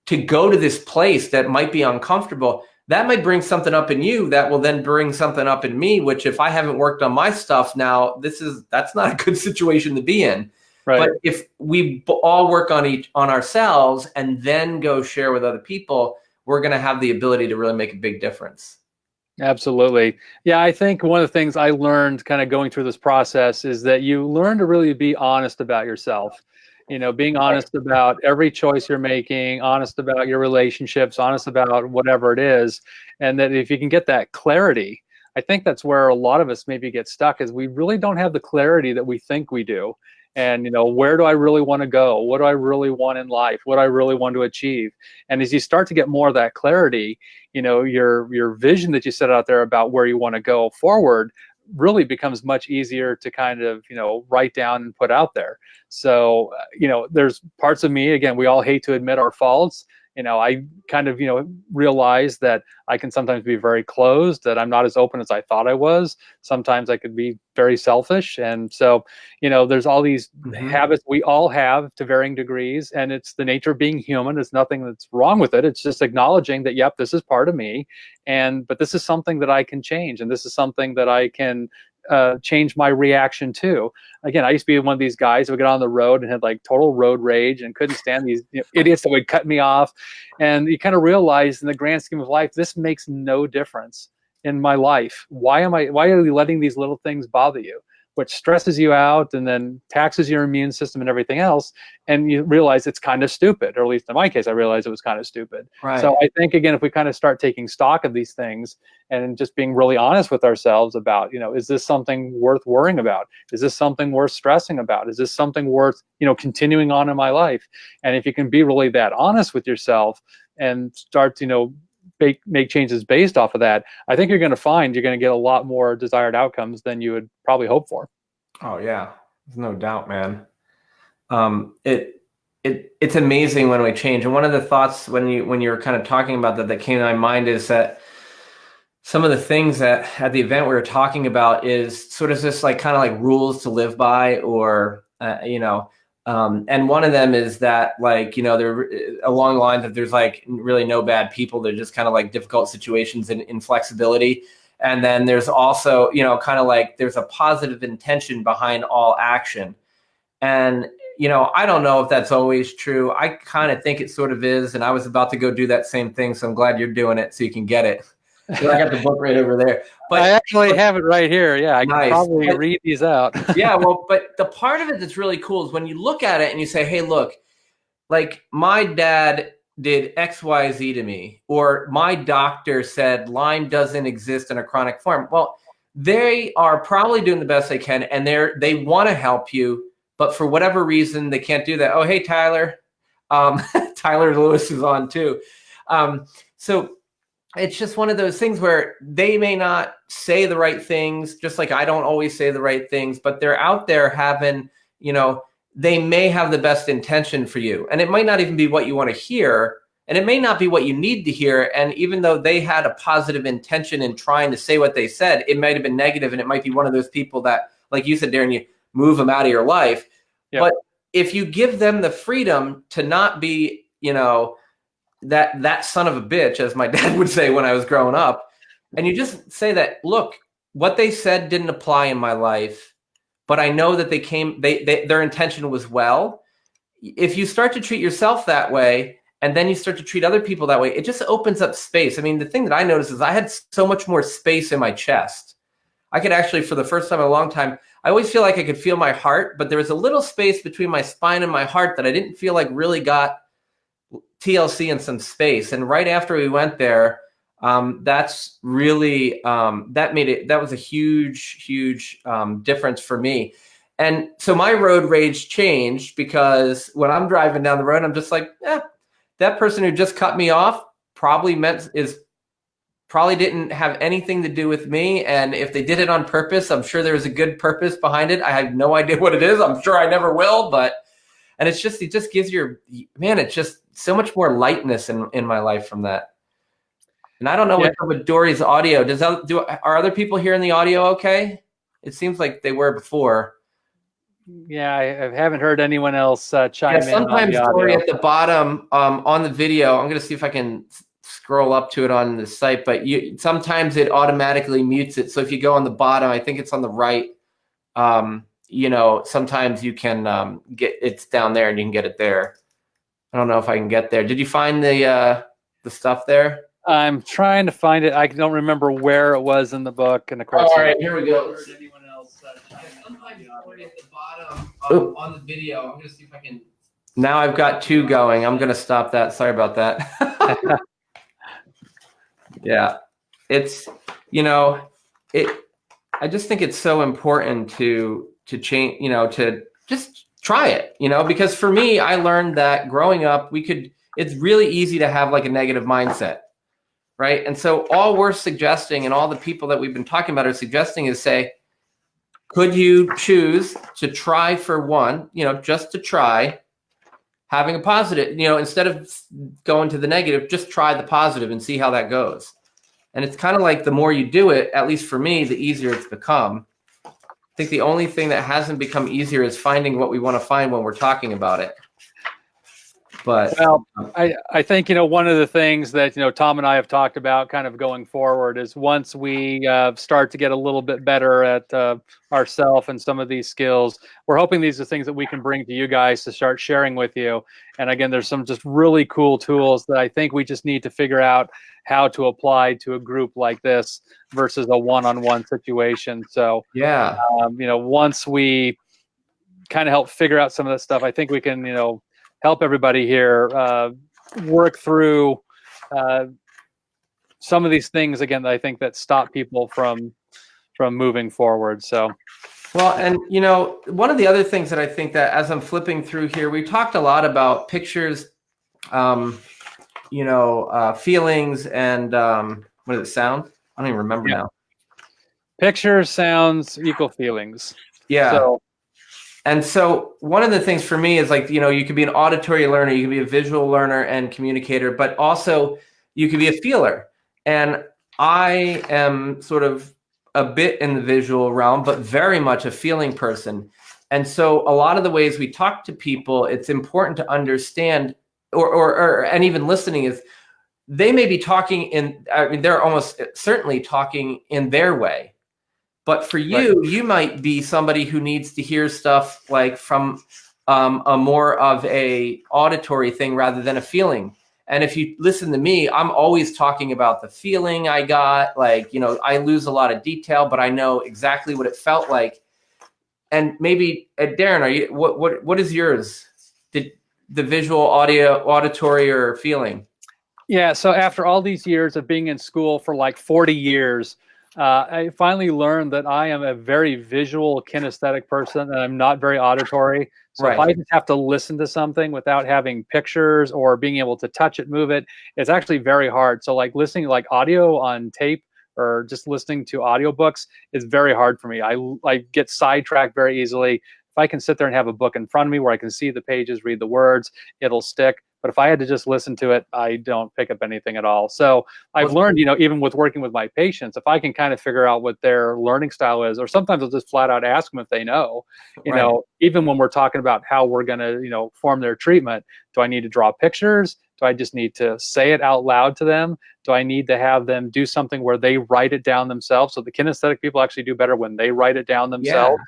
to go to this place that might be uncomfortable, that might bring something up in you that will then bring something up in me, which if I haven't worked on my stuff now, that's not a good situation to be in. Right. But if we all work on ourselves and then go share with other people, we're going to have the ability to really make a big difference. Absolutely. Yeah, I think one of the things I learned kind of going through this process is that you learn to really be honest about yourself. Being honest about every choice you're making, honest about your relationships, honest about whatever it is. And that if you can get that clarity, I think that's where a lot of us maybe get stuck, is we really don't have the clarity that we think we do. And, where do I really want to go? What do I really want in life? What do I really want to achieve? And as you start to get more of that clarity, your vision that you set out there about where you want to go forward really becomes much easier to kind of, write down and put out there. So, there's parts of me, again, we all hate to admit our faults. I kind of, realize that I can sometimes be very closed, that I'm not as open as I thought I was. Sometimes I could be very selfish. And so, there's all these habits we all have to varying degrees, and it's the nature of being human. There's nothing that's wrong with it. It's just acknowledging that, yep, this is part of me. But this is something that I can change. And this is something that I can change my reaction to. Again, I used to be one of these guys who would get on the road and had like total road rage and couldn't stand these idiots that would cut me off. And you kind of realize, in the grand scheme of life, this makes no difference in my life. Why are you letting these little things bother you? Which stresses you out and then taxes your immune system and everything else. And you realize it's kind of stupid, or at least in my case, I realized it was kind of stupid. Right. So I think, again, if we kind of start taking stock of these things and just being really honest with ourselves about, is this something worth worrying about? Is this something worth stressing about? Is this something worth, continuing on in my life? And if you can be really that honest with yourself and start to, make changes based off of that, I think you're going to find you're going to get a lot more desired outcomes than you would probably hope for. Oh yeah, there's no doubt, man. It's amazing when we change. And one of the thoughts when you were kind of talking about that came to my mind is that some of the things that at the event we were talking about is sort of just like kind of like rules to live by, or and one of them is that, like, they're along the lines that there's like really no bad people. They're just kind of like difficult situations and inflexibility. And then there's also, kind of like there's a positive intention behind all action. And, I don't know if that's always true. I kind of think it sort of is. And I was about to go do that same thing. So I'm glad you're doing it so you can get it. So I got the book right over there. But I actually have it right here. Yeah, I nice. can probably read these out. Yeah, well, but the part of it that's really cool is when you look at it and you say, hey, look, like my dad did X, Y, Z to me, or my doctor said Lyme doesn't exist in a chronic form. Well, they are probably doing the best they can, and they want to help you, but for whatever reason, they can't do that. Oh, hey, Tyler. Tyler Lewis is on too. So it's just one of those things where they may not say the right things, just like I don't always say the right things, but they're out there having, they may have the best intention for you. And it might not even be what you want to hear. And it may not be what you need to hear. And even though they had a positive intention in trying to say what they said, it might have been negative. And it might be one of those people that, like you said, Darin, you move them out of your life. Yep. But if you give them the freedom to not be, that son of a bitch, as my dad would say when I was growing up, and you just say that, look, what they said didn't apply in my life, but I know that their intention was well. If you start to treat yourself that way, and then you start to treat other people that way, it just opens up space. I mean, the thing that I noticed is I had so much more space in my chest. I could actually, for the first time in a long time, I always feel like I could feel my heart, but there was a little space between my spine and my heart that I didn't feel like really got TLC and some space. And right after we went there, that's really, that was a huge difference for me. And so my road rage changed because when I'm driving down the road, I'm just like, that person who just cut me off probably didn't have anything to do with me. And if they did it on purpose, I'm sure there was a good purpose behind it. I have no idea what it is. I'm sure I never will, and it just gives it's just so much more lightness in my life from that. And I don't know what's up with Dory's audio. Are other people hearing the audio okay? It seems like they were before. Yeah, I haven't heard anyone else chime in. Sometimes Dory at the bottom on the video, I'm going to see if I can scroll up to it on the site, but sometimes it automatically mutes it. So if you go on the bottom, I think it's on the right, sometimes you can it's down there and you can get it there. I don't know if I can get there. Did you find the stuff there? I'm trying to find it. I don't remember where it was in the book. And of course, all right, here we go. Anyone else? Sometimes at the bottom on the video. I'm going to see if I can. Now I've got two going. I'm going to stop that. Sorry about that. Yeah, it's I just think it's so important to change. To just try it. Because for me, I learned that growing up, it's really easy to have like a negative mindset. Right. And so all we're suggesting, and all the people that we've been talking about are suggesting, is say, could you choose to try for one, just to try having a positive, instead of going to the negative, just try the positive and see how that goes. And it's kind of like the more you do it, at least for me, the easier it's become. I think the only thing that hasn't become easier is finding what we want to find when we're talking about it. But I think, one of the things that, Tom and I have talked about kind of going forward is once we start to get a little bit better at ourselves and some of these skills, we're hoping these are things that we can bring to you guys to start sharing with you. And again, there's some just really cool tools that I think we just need to figure out how to apply to a group like this versus a one-on-one situation. So, once we kind of help figure out some of that stuff, I think we can, help everybody here work through some of these things again that I think that stop people from moving forward. So, well, and one of the other things that I think that as I'm flipping through here, we talked a lot about pictures, feelings, and what does it sound? I don't even remember now. Pictures, sounds equal feelings. Yeah. And so one of the things for me is like, you could be an auditory learner, you can be a visual learner and communicator, but also you could be a feeler. And I am sort of a bit in the visual realm, but very much a feeling person. And so a lot of the ways we talk to people, it's important to understand, and even listening, is they may be talking they're almost certainly talking in their way. But for you, you might be somebody who needs to hear stuff like from a more of a auditory thing rather than a feeling. And if you listen to me, I'm always talking about the feeling I got. Like, I lose a lot of detail, but I know exactly what it felt like. And maybe, Darin, what is yours? The visual, audio, auditory, or feeling? Yeah, so after all these years of being in school for like 40 years, I finally learned that I am a very visual kinesthetic person and I'm not very auditory. So if Right. I just have to listen to something without having pictures or being able to touch it, move it, it's actually very hard. So like listening like audio on tape or just listening to audiobooks is very hard for me. I get sidetracked very easily. If I can sit there and have a book in front of me where I can see the pages, read the words, it'll stick. But if I had to just listen to it, I don't pick up anything at all. So I've learned, even with working with my patients, if I can kind of figure out what their learning style is, or sometimes I'll just flat out ask them if they know, Right. even when we're talking about how we're going to, form their treatment, do I need to draw pictures? Do I just need to say it out loud to them? Do I need to have them do something where they write it down themselves? So the kinesthetic people actually do better when they write it down themselves. Yeah.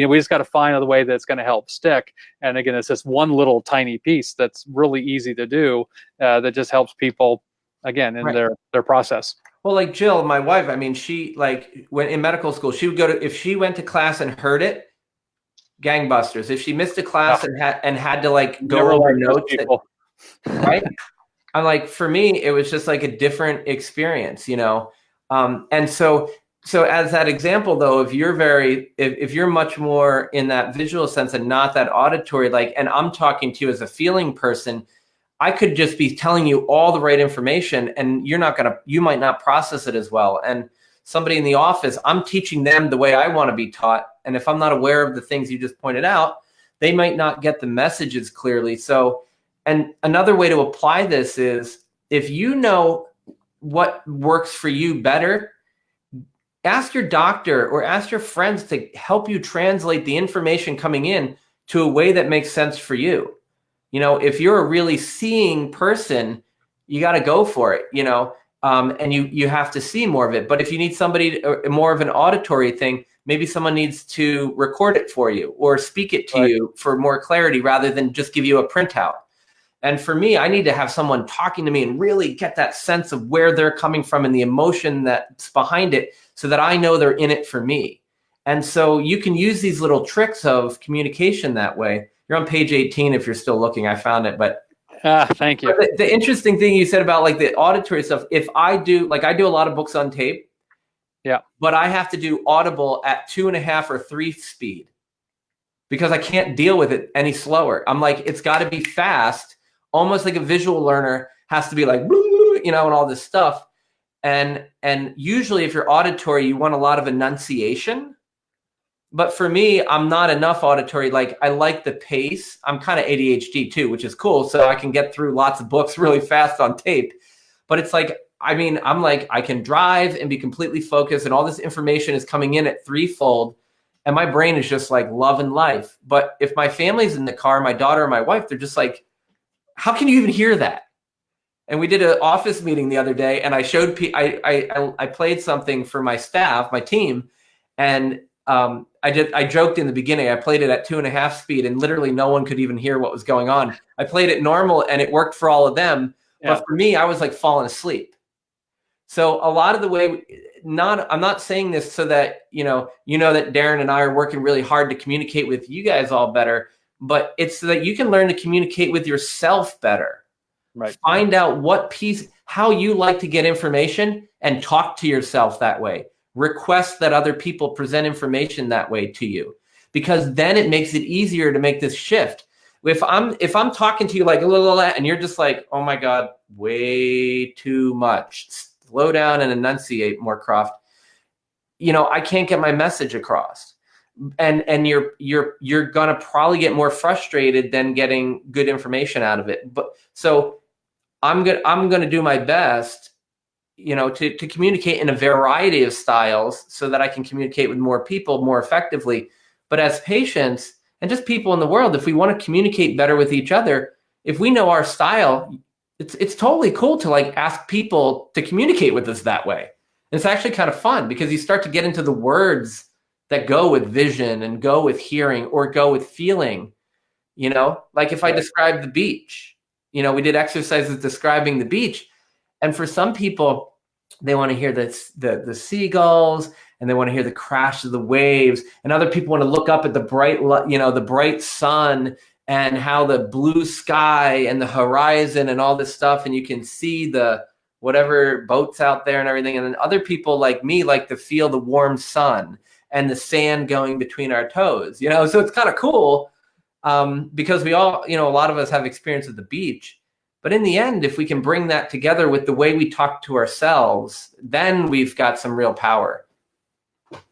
We just got to find a way that's going to help stick. And again, it's just one little tiny piece that's really easy to do that just helps people, again, in their process. Well, like Jill, my wife, I mean, she when in medical school, she would if she went to class and heard it, gangbusters. If she missed a class and had to go over notes, right? I'm like, for me, it was just like a different experience, and so as that example, though, if you're much more in that visual sense and not that auditory, and I'm talking to you as a feeling person, I could just be telling you all the right information and you might not process it as well. And somebody in the office, I'm teaching them the way I want to be taught. And if I'm not aware of the things you just pointed out, they might not get the messages clearly. So, and another way to apply this is if you know what works for you better, ask your doctor or ask your friends to help you translate the information coming in to a way that makes sense for you. If you're a really seeing person, you got to go for it, and you have to see more of it. But if you need somebody more of an auditory thing, maybe someone needs to record it for you or speak it to you for more clarity rather than just give you a printout. And for me, I need to have someone talking to me and really get that sense of where they're coming from and the emotion that's behind it so that I know they're in it for me. And so you can use these little tricks of communication that way. You're on page 18 if you're still looking. I found it, but thank you. The interesting thing you said about the auditory stuff, if I do a lot of books on tape, but I have to do Audible at 2.5 or 3 speed because I can't deal with it any slower. I'm like, it's got to be fast. Almost like a visual learner has to be like, and all this stuff. And usually if you're auditory, you want a lot of enunciation. But for me, I'm not enough auditory. I like the pace. I'm kind of ADHD too, which is cool. So I can get through lots of books really fast on tape. But it's I'm like, I can drive and be completely focused and all this information is coming in at threefold. And my brain is just like loving life. But if my family's in the car, my daughter or my wife, they're just like, how can you even hear that? And we did an office meeting the other day, and I showed I played something for my staff, my team, and I joked in the beginning. I played it at 2.5 speed, and literally no one could even hear what was going on. I played it normal, and it worked for all of them. Yeah. But for me, I was like falling asleep. So a lot of the way, I'm not saying this so that that Darin and I are working really hard to communicate with you guys all better. But it's so that you can learn to communicate with yourself better. Right. Find out how you like to get information and talk to yourself that way. Request that other people present information that way to you, because then it makes it easier to make this shift. If I'm talking to you like and you're just like, oh my God, way too much. Slow down and enunciate, Moorcroft. I can't get my message across. And you're gonna probably get more frustrated than getting good information out of it. But so I'm gonna do my best, to communicate in a variety of styles so that I can communicate with more people more effectively. But as patients and just people in the world, if we want to communicate better with each other, if we know our style, it's totally cool to ask people to communicate with us that way. It's actually kind of fun because you start to get into the words that go with vision and go with hearing or go with feeling. You know, like if I describe the beach, you know, we did exercises describing the beach. And for some people, they want to hear the seagulls, and they want to hear the crash of the waves. And other people want to look up at the the bright sun and how the blue sky and the horizon and all this stuff. And you can see the whatever boats out there and everything. And then other people like me like to feel the warm sun and the sand going between our toes, you know? So it's kind of cool, because we all, you know, a lot of us have experience at the beach. But in the end, if we can bring that together with the way we talk to ourselves, then we've got some real power.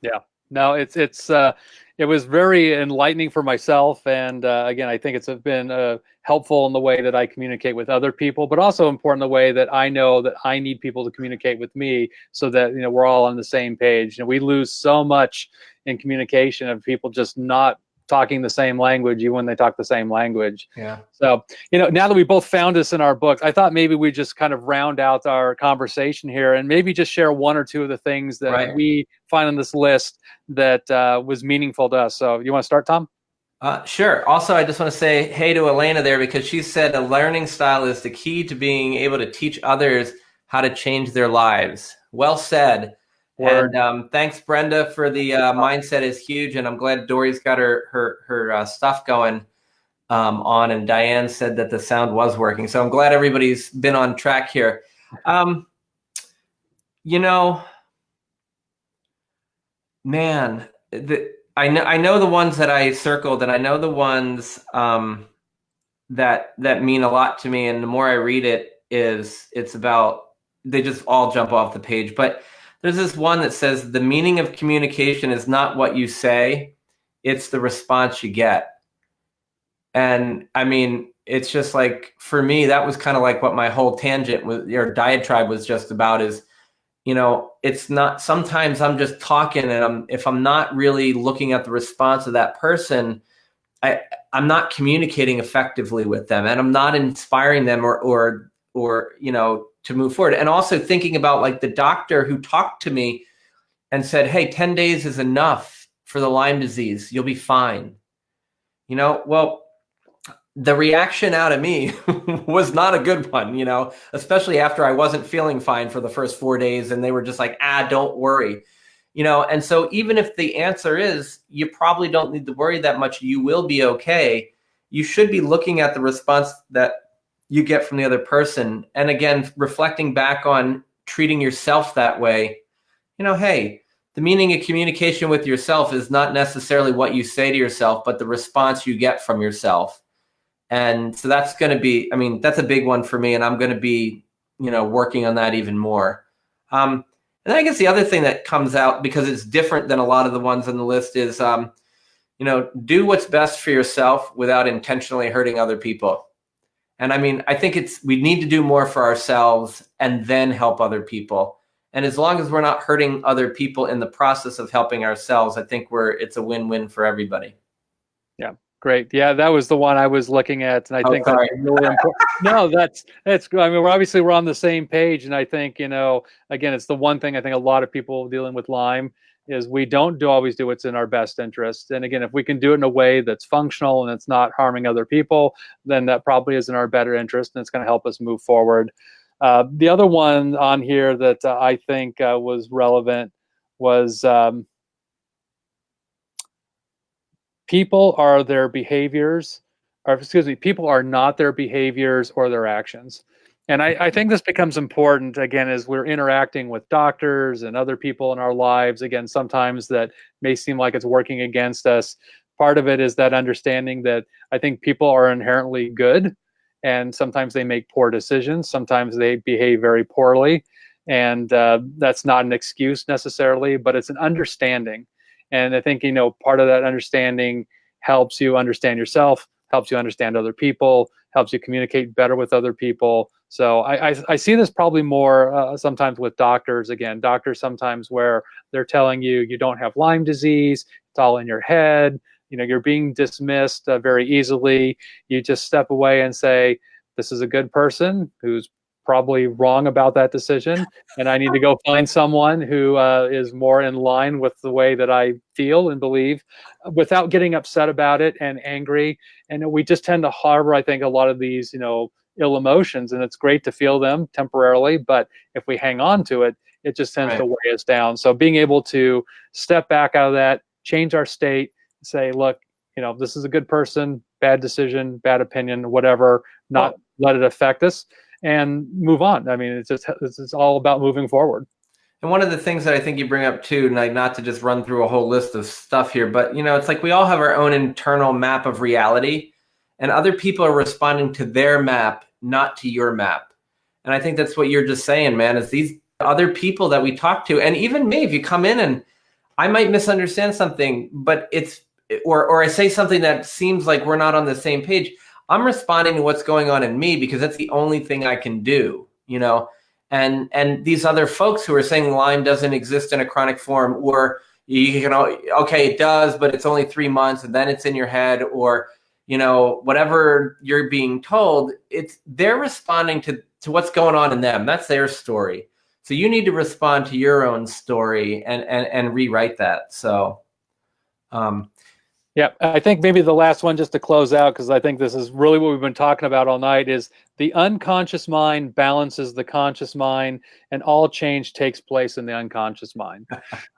Yeah, no, it was very enlightening for myself, and again, I think it's been helpful in the way that I communicate with other people, but also important in the way that I know that I need people to communicate with me, so that we're all on the same page. We lose so much in communication of people just not talking the same language, even when they talk the same language. Yeah. So, now that we both found this in our books, I thought maybe we just kind of round out our conversation here and maybe just share one or two of the things that we find on this list that was meaningful to us. So you want to start, Tom? Sure. Also, I just want to say hey to Elena there, because she said a learning style is the key to being able to teach others how to change their lives. Well said. Word. And thanks, Brenda, for the mindset is huge. And I'm glad Dory's got her stuff going on. And Diane said that the sound was working. So I'm glad everybody's been on track here. Man, I know the ones that I circled, and I know the ones that mean a lot to me. And the more I read it, it's about, they just all jump off the page. But there's this one that says the meaning of communication is not what you say, it's the response you get. And I mean, it's just like, for me, that was kind of like what my whole tangent was, or diatribe was just about, is, it's not, sometimes I'm just talking, and if I'm not really looking at the response of that person, I'm not communicating effectively with them, and I'm not inspiring them or to move forward. And also thinking about like the doctor who talked to me and said, hey, 10 days is enough for the Lyme disease. You'll be fine. Well, the reaction out of me was not a good one, especially after I wasn't feeling fine for the first 4 days, and they were just like, don't worry, and so even if the answer is you probably don't need to worry that much, you will be okay, you should be looking at the response that you get from the other person. And again, reflecting back on treating yourself that way, hey, the meaning of communication with yourself is not necessarily what you say to yourself, but the response you get from yourself. And so that's going to be, that's a big one for me, and I'm going to be, working on that even more. And I guess the other thing that comes out, because it's different than a lot of the ones on the list, is, do what's best for yourself without intentionally hurting other people. And I think we need to do more for ourselves and then help other people. And as long as we're not hurting other people in the process of helping ourselves, I think it's a win-win for everybody. Yeah. Great. Yeah, that was the one I was looking at, and I think that's really important. No, that's good. We're on the same page, and I think, again, it's the one thing I think a lot of people dealing with Lyme is we don't always do what's in our best interest. And again, if we can do it in a way that's functional and it's not harming other people, then that probably is in our better interest, and it's going to help us move forward. The other one on here that I think was relevant was people are not their behaviors or their actions. And I think this becomes important, again, as we're interacting with doctors and other people in our lives. Again, sometimes that may seem like it's working against us. Part of it is that understanding that I think people are inherently good, and sometimes they make poor decisions. Sometimes they behave very poorly. And that's not an excuse necessarily, but it's an understanding. And I think, part of that understanding helps you understand yourself, helps you understand other people, helps you communicate better with other people. So I see this probably more sometimes with doctors. Again, doctors sometimes where they're telling you you don't have Lyme disease, it's all in your head, you're being dismissed very easily. You just step away and say, this is a good person who's probably wrong about that decision, and I need to go find someone who is more in line with the way that I feel and believe, without getting upset about it and angry. And we just tend to harbor, I think, a lot of these, ill emotions, and it's great to feel them temporarily, but if we hang on to it, it just tends to weigh us down. So being able to step back out of that, change our state, say, look, this is a good person, bad decision, bad opinion, whatever, not let it affect us, and move on. I mean, it's all about moving forward. And one of the things that I think you bring up too, like, not to just run through a whole list of stuff here, but it's like we all have our own internal map of reality, and other people are responding to their map, not to your map. And I think that's what you're just saying, man, is these other people that we talk to, and even me, if you come in and I might misunderstand something, but or I say something that seems like we're not on the same page, I'm responding to what's going on in me because that's the only thing I can do, And these other folks who are saying Lyme doesn't exist in a chronic form, or okay, it does, but it's only 3 months and then it's in your head, or whatever you're being told, they're responding to what's going on in them. That's their story. So you need to respond to your own story and rewrite that. So, yeah, I think maybe the last one, just to close out, because I think this is really what we've been talking about all night, is the unconscious mind balances the conscious mind, and all change takes place in the unconscious mind.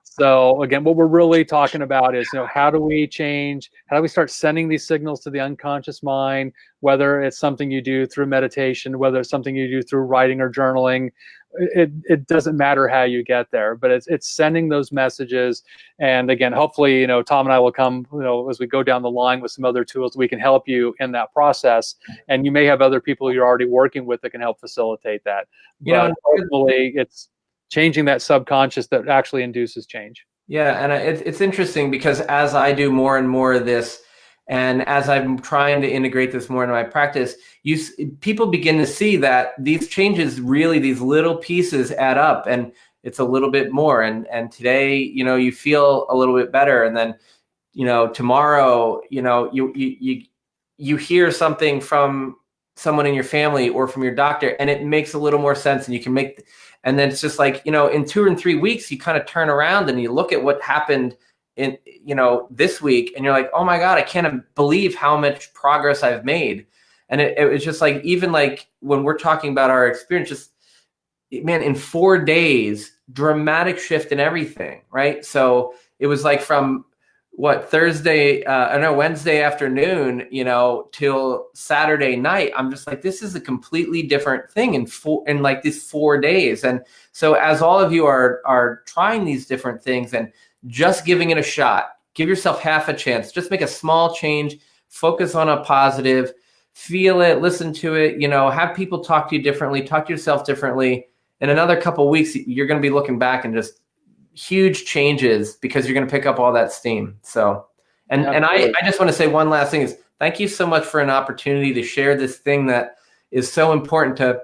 So again, what we're really talking about is, how do we change? How do we start sending these signals to the unconscious mind, whether it's something you do through meditation, whether it's something you do through writing or journaling. It doesn't matter how you get there, but it's sending those messages. And again, hopefully, Tom and I will come, as we go down the line with some other tools, we can help you in that process. And you may have other people you're already working with that can help facilitate that. But ultimately, it's changing that subconscious that actually induces change. Yeah, and it's interesting because as I do more and more of this, and as I'm trying to integrate this more into my practice, people begin to see that these changes, really, these little pieces add up, and it's a little bit more. And today, you feel a little bit better, and then, tomorrow, you hear something from someone in your family or from your doctor, and it makes a little more sense, and you can make. And then it's just like, in 2 and 3 weeks, you kind of turn around and you look at what happened in, this week, and you're like, oh my God, I can't believe how much progress I've made. And it was just like, even like when we're talking about our experience, just, man, in 4 days, dramatic shift in everything, right? So it was like from Wednesday afternoon, till Saturday night. I'm just like, this is a completely different thing in like these 4 days. And so as all of you are trying these different things and just giving it a shot, give yourself half a chance, just make a small change, focus on a positive, feel it, listen to it, have people talk to you differently, talk to yourself differently. In another couple of weeks, you're going to be looking back and just huge changes because you're going to pick up all that steam. So, and I just want to say one last thing is thank you so much for an opportunity to share this thing that is so important to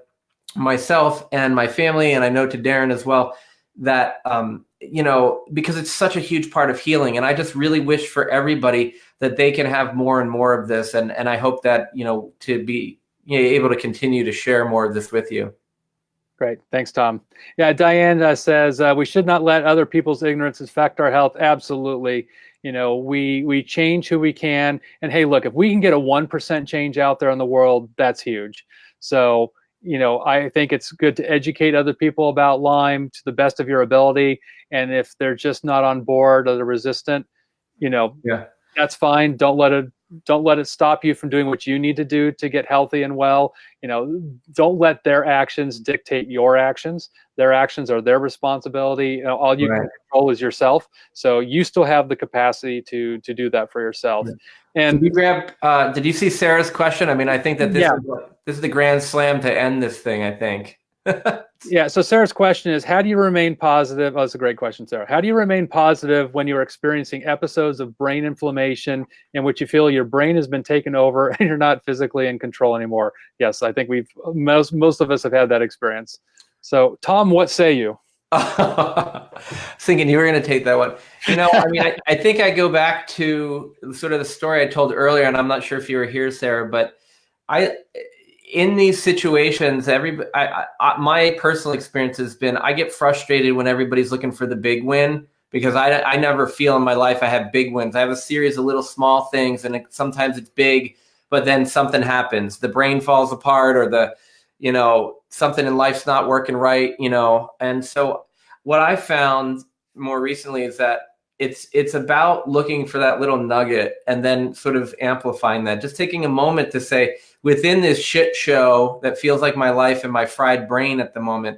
myself and my family. And I know to Darin as well, that, because it's such a huge part of healing. And I just really wish for everybody that they can have more and more of this. And I hope that, to be able to continue to share more of this with you. Great. Thanks, Tom. Yeah, Diane says, we should not let other people's ignorance affect our health. Absolutely. We change who we can. And hey, look, if we can get a 1% change out there in the world, that's huge. So, I think it's good to educate other people about Lyme to the best of your ability. And if they're just not on board or they're resistant, that's fine. Don't let it stop you from doing what you need to do to get healthy and well. Don't let their actions dictate your actions. Their actions are their responsibility. All you can control is yourself. So you still have the capacity to do that for yourself. Yeah. And did you see Sarah's question? I mean, I think that this is the grand slam to end this thing, I think. Yeah. So Sarah's question is, how do you remain positive? Oh, that's a great question, Sarah. How do you remain positive when you're experiencing episodes of brain inflammation in which you feel your brain has been taken over and you're not physically in control anymore? Yes, I think most of us have had that experience. So Tom, what say you? I was thinking you were going to take that one. I mean, I think I go back to sort of the story I told earlier, and I'm not sure if you were here, Sarah, but in these situations, my personal experience has been I get frustrated when everybody's looking for the big win, because I never feel in my life I have big wins. I have a series of little small things, and sometimes it's big, but then something happens. The brain falls apart, or something in life's not working right, And so what I found more recently is that it's about looking for that little nugget and then sort of amplifying that, just taking a moment to say, within this shit show that feels like my life and my fried brain at the moment,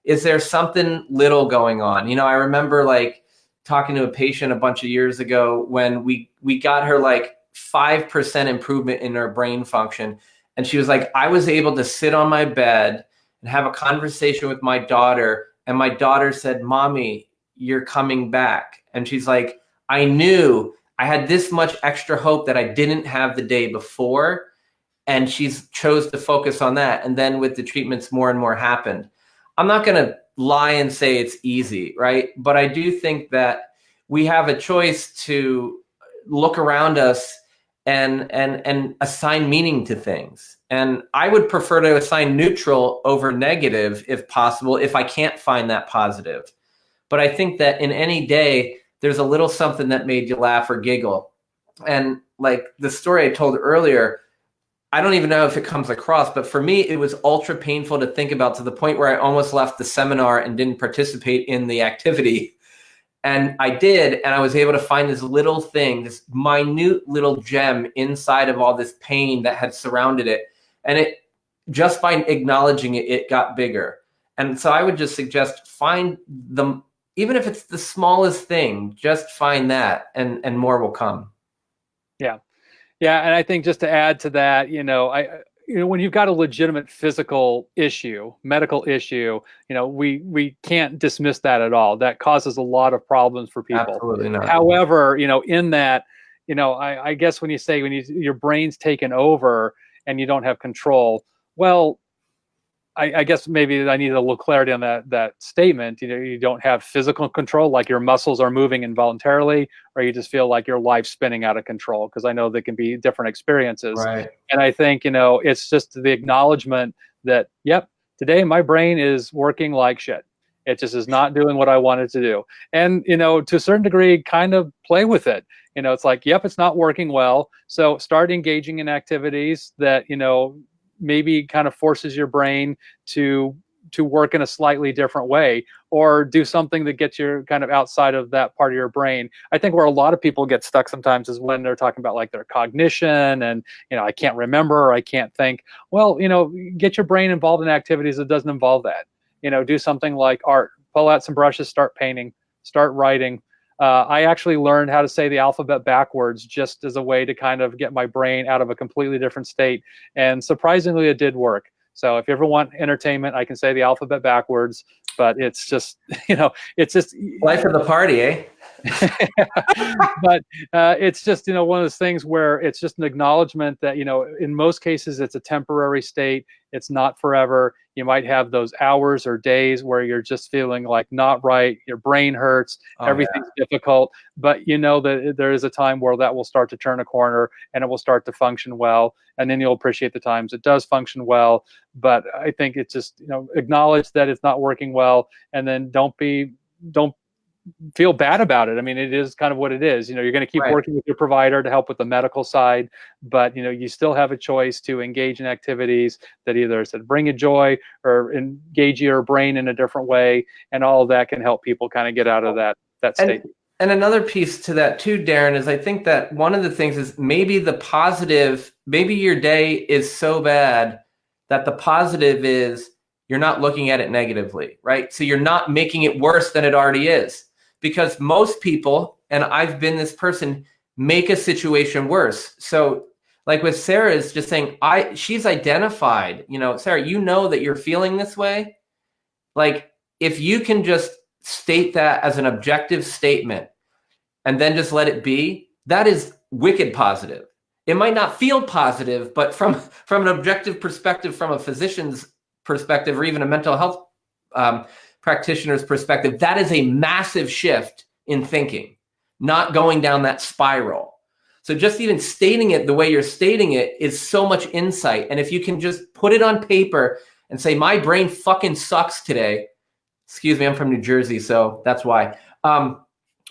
is there something little going on? I remember like talking to a patient a bunch of years ago when we got her like 5% improvement in her brain function. And she was like, I was able to sit on my bed and have a conversation with my daughter. And my daughter said, Mommy, you're coming back. And she's like, I knew I had this much extra hope that I didn't have the day before. And she's chose to focus on that. And then with the treatments, more and more happened. I'm not going to lie and say it's easy, right? But I do think that we have a choice to look around us and assign meaning to things. And I would prefer to assign neutral over negative if possible, if I can't find that positive. But I think that in any day, there's a little something that made you laugh or giggle. And like the story I told earlier, I don't even know if it comes across, but for me, it was ultra painful to think about, to the point where I almost left the seminar and didn't participate in the activity. And I did, and I was able to find this little thing, this minute little gem inside of all this pain that had surrounded it. And it, just by acknowledging it, it got bigger. And so I would just suggest find them, even if it's the smallest thing, just find that, and more will come. Yeah. Yeah, and I think just to add to that, when you've got a legitimate physical issue, medical issue, we can't dismiss that at all. That causes a lot of problems for people. Absolutely not. However, in that, I guess when you say your brain's taken over and you don't have control, well, I guess maybe I need a little clarity on that statement. You don't have physical control, like your muscles are moving involuntarily, or you just feel like your life's spinning out of control, because I know they can be different experiences. Right. And I think, it's just the acknowledgement that, yep, today my brain is working like shit. It just is not doing what I wanted to do. And, to a certain degree, kind of play with it. It's like, yep, it's not working well. So start engaging in activities that, maybe kind of forces your brain to work in a slightly different way, or do something that gets you kind of outside of that part of your brain. I think where a lot of people get stuck sometimes is when they're talking about like their cognition and, I can't remember, or I can't think. Well, get your brain involved in activities that doesn't involve that. Do something like art, pull out some brushes, start painting, start writing. I actually learned how to say the alphabet backwards, just as a way to kind of get my brain out of a completely different state. And surprisingly, it did work. So if you ever want entertainment, I can say the alphabet backwards, but it's just, it's just life of the party, eh? But it's just, one of those things where it's just an acknowledgement that, in most cases, it's a temporary state. It's not forever. You might have those hours or days where you're just feeling like not right. Your brain hurts. Everything's difficult. But that there is a time where that will start to turn a corner and it will start to function well. And then you'll appreciate the times it does function well. But I think it's just, acknowledge that it's not working well, and then don't feel bad about it. I mean, it is kind of what it is. You're going to keep working with your provider to help with the medical side, but you still have a choice to engage in activities that either bring you joy or engage your brain in a different way, and all of that can help people kind of get out of that state. And another piece to that too, Darin, is I think that one of the things is maybe your day is so bad that the positive is you're not looking at it negatively, right? So you're not making it worse than it already is. Because most people, and I've been this person, make a situation worse. So like with Sarah is just saying, she's identified, Sarah, that you're feeling this way. Like if you can just state that as an objective statement and then just let it be, that is wicked positive. It might not feel positive, but from an objective perspective, from a physician's perspective, or even a mental health practitioner's perspective, that is a massive shift in thinking, not going down that spiral. So just even stating it the way you're stating it is so much insight. And if you can just put it on paper and say, my brain fucking sucks today. Excuse me, I'm from New Jersey, so that's why.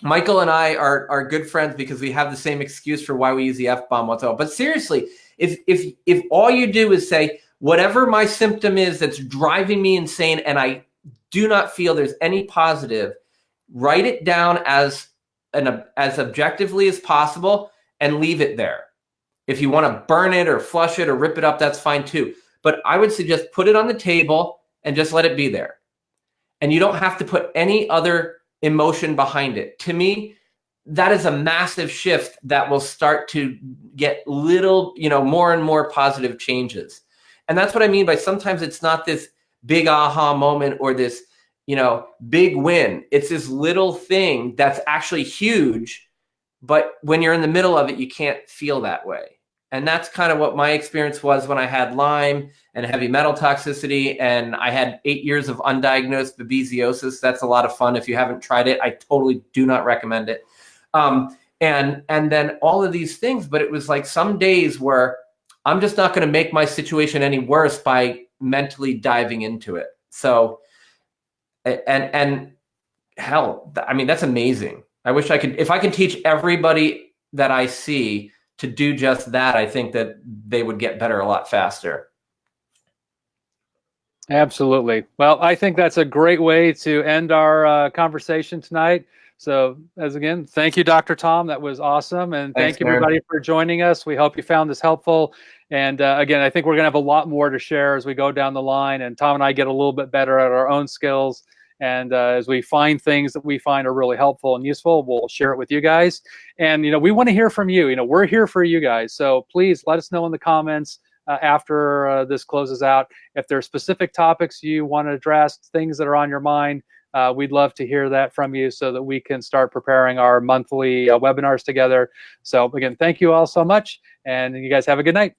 Michael and I are good friends because we have the same excuse for why we use the F-bomb whatsoever. But seriously, if all you do is say, whatever my symptom is that's driving me insane and I do not feel there's any positive, write it down as objectively as possible and leave it there. If you want to burn it or flush it or rip it up, that's fine too. But I would suggest put it on the table and just let it be there. And you don't have to put any other emotion behind it. To me, that is a massive shift that will start to get little, more and more positive changes. And that's what I mean by sometimes it's not this big aha moment or this, big win. It's this little thing that's actually huge, but when you're in the middle of it, you can't feel that way. And that's kind of what my experience was when I had Lyme and heavy metal toxicity, and I had 8 years of undiagnosed babesiosis. That's a lot of fun. If you haven't tried it, I totally do not recommend it. And then all of these things, but it was like some days where I'm just not going to make my situation any worse by mentally diving into it. So, and hell, I mean, that's amazing. I wish I could, if I could teach everybody that I see to do just that, I think that they would get better a lot faster. Absolutely. Well, I think that's a great way to end our conversation tonight. So again, thank you, Dr. Tom. That was awesome. And Thanks, thank you, everybody, for joining us. We hope you found this helpful. And again, I think we're going to have a lot more to share as we go down the line. And Tom and I get a little bit better at our own skills. And as we find things that we find are really helpful and useful, we'll share it with you guys. And, we want to hear from you. We're here for you guys. So please let us know in the comments after this closes out. If there are specific topics you want to address, things that are on your mind, we'd love to hear that from you so that we can start preparing our monthly webinars together. So again, thank you all so much. And you guys have a good night.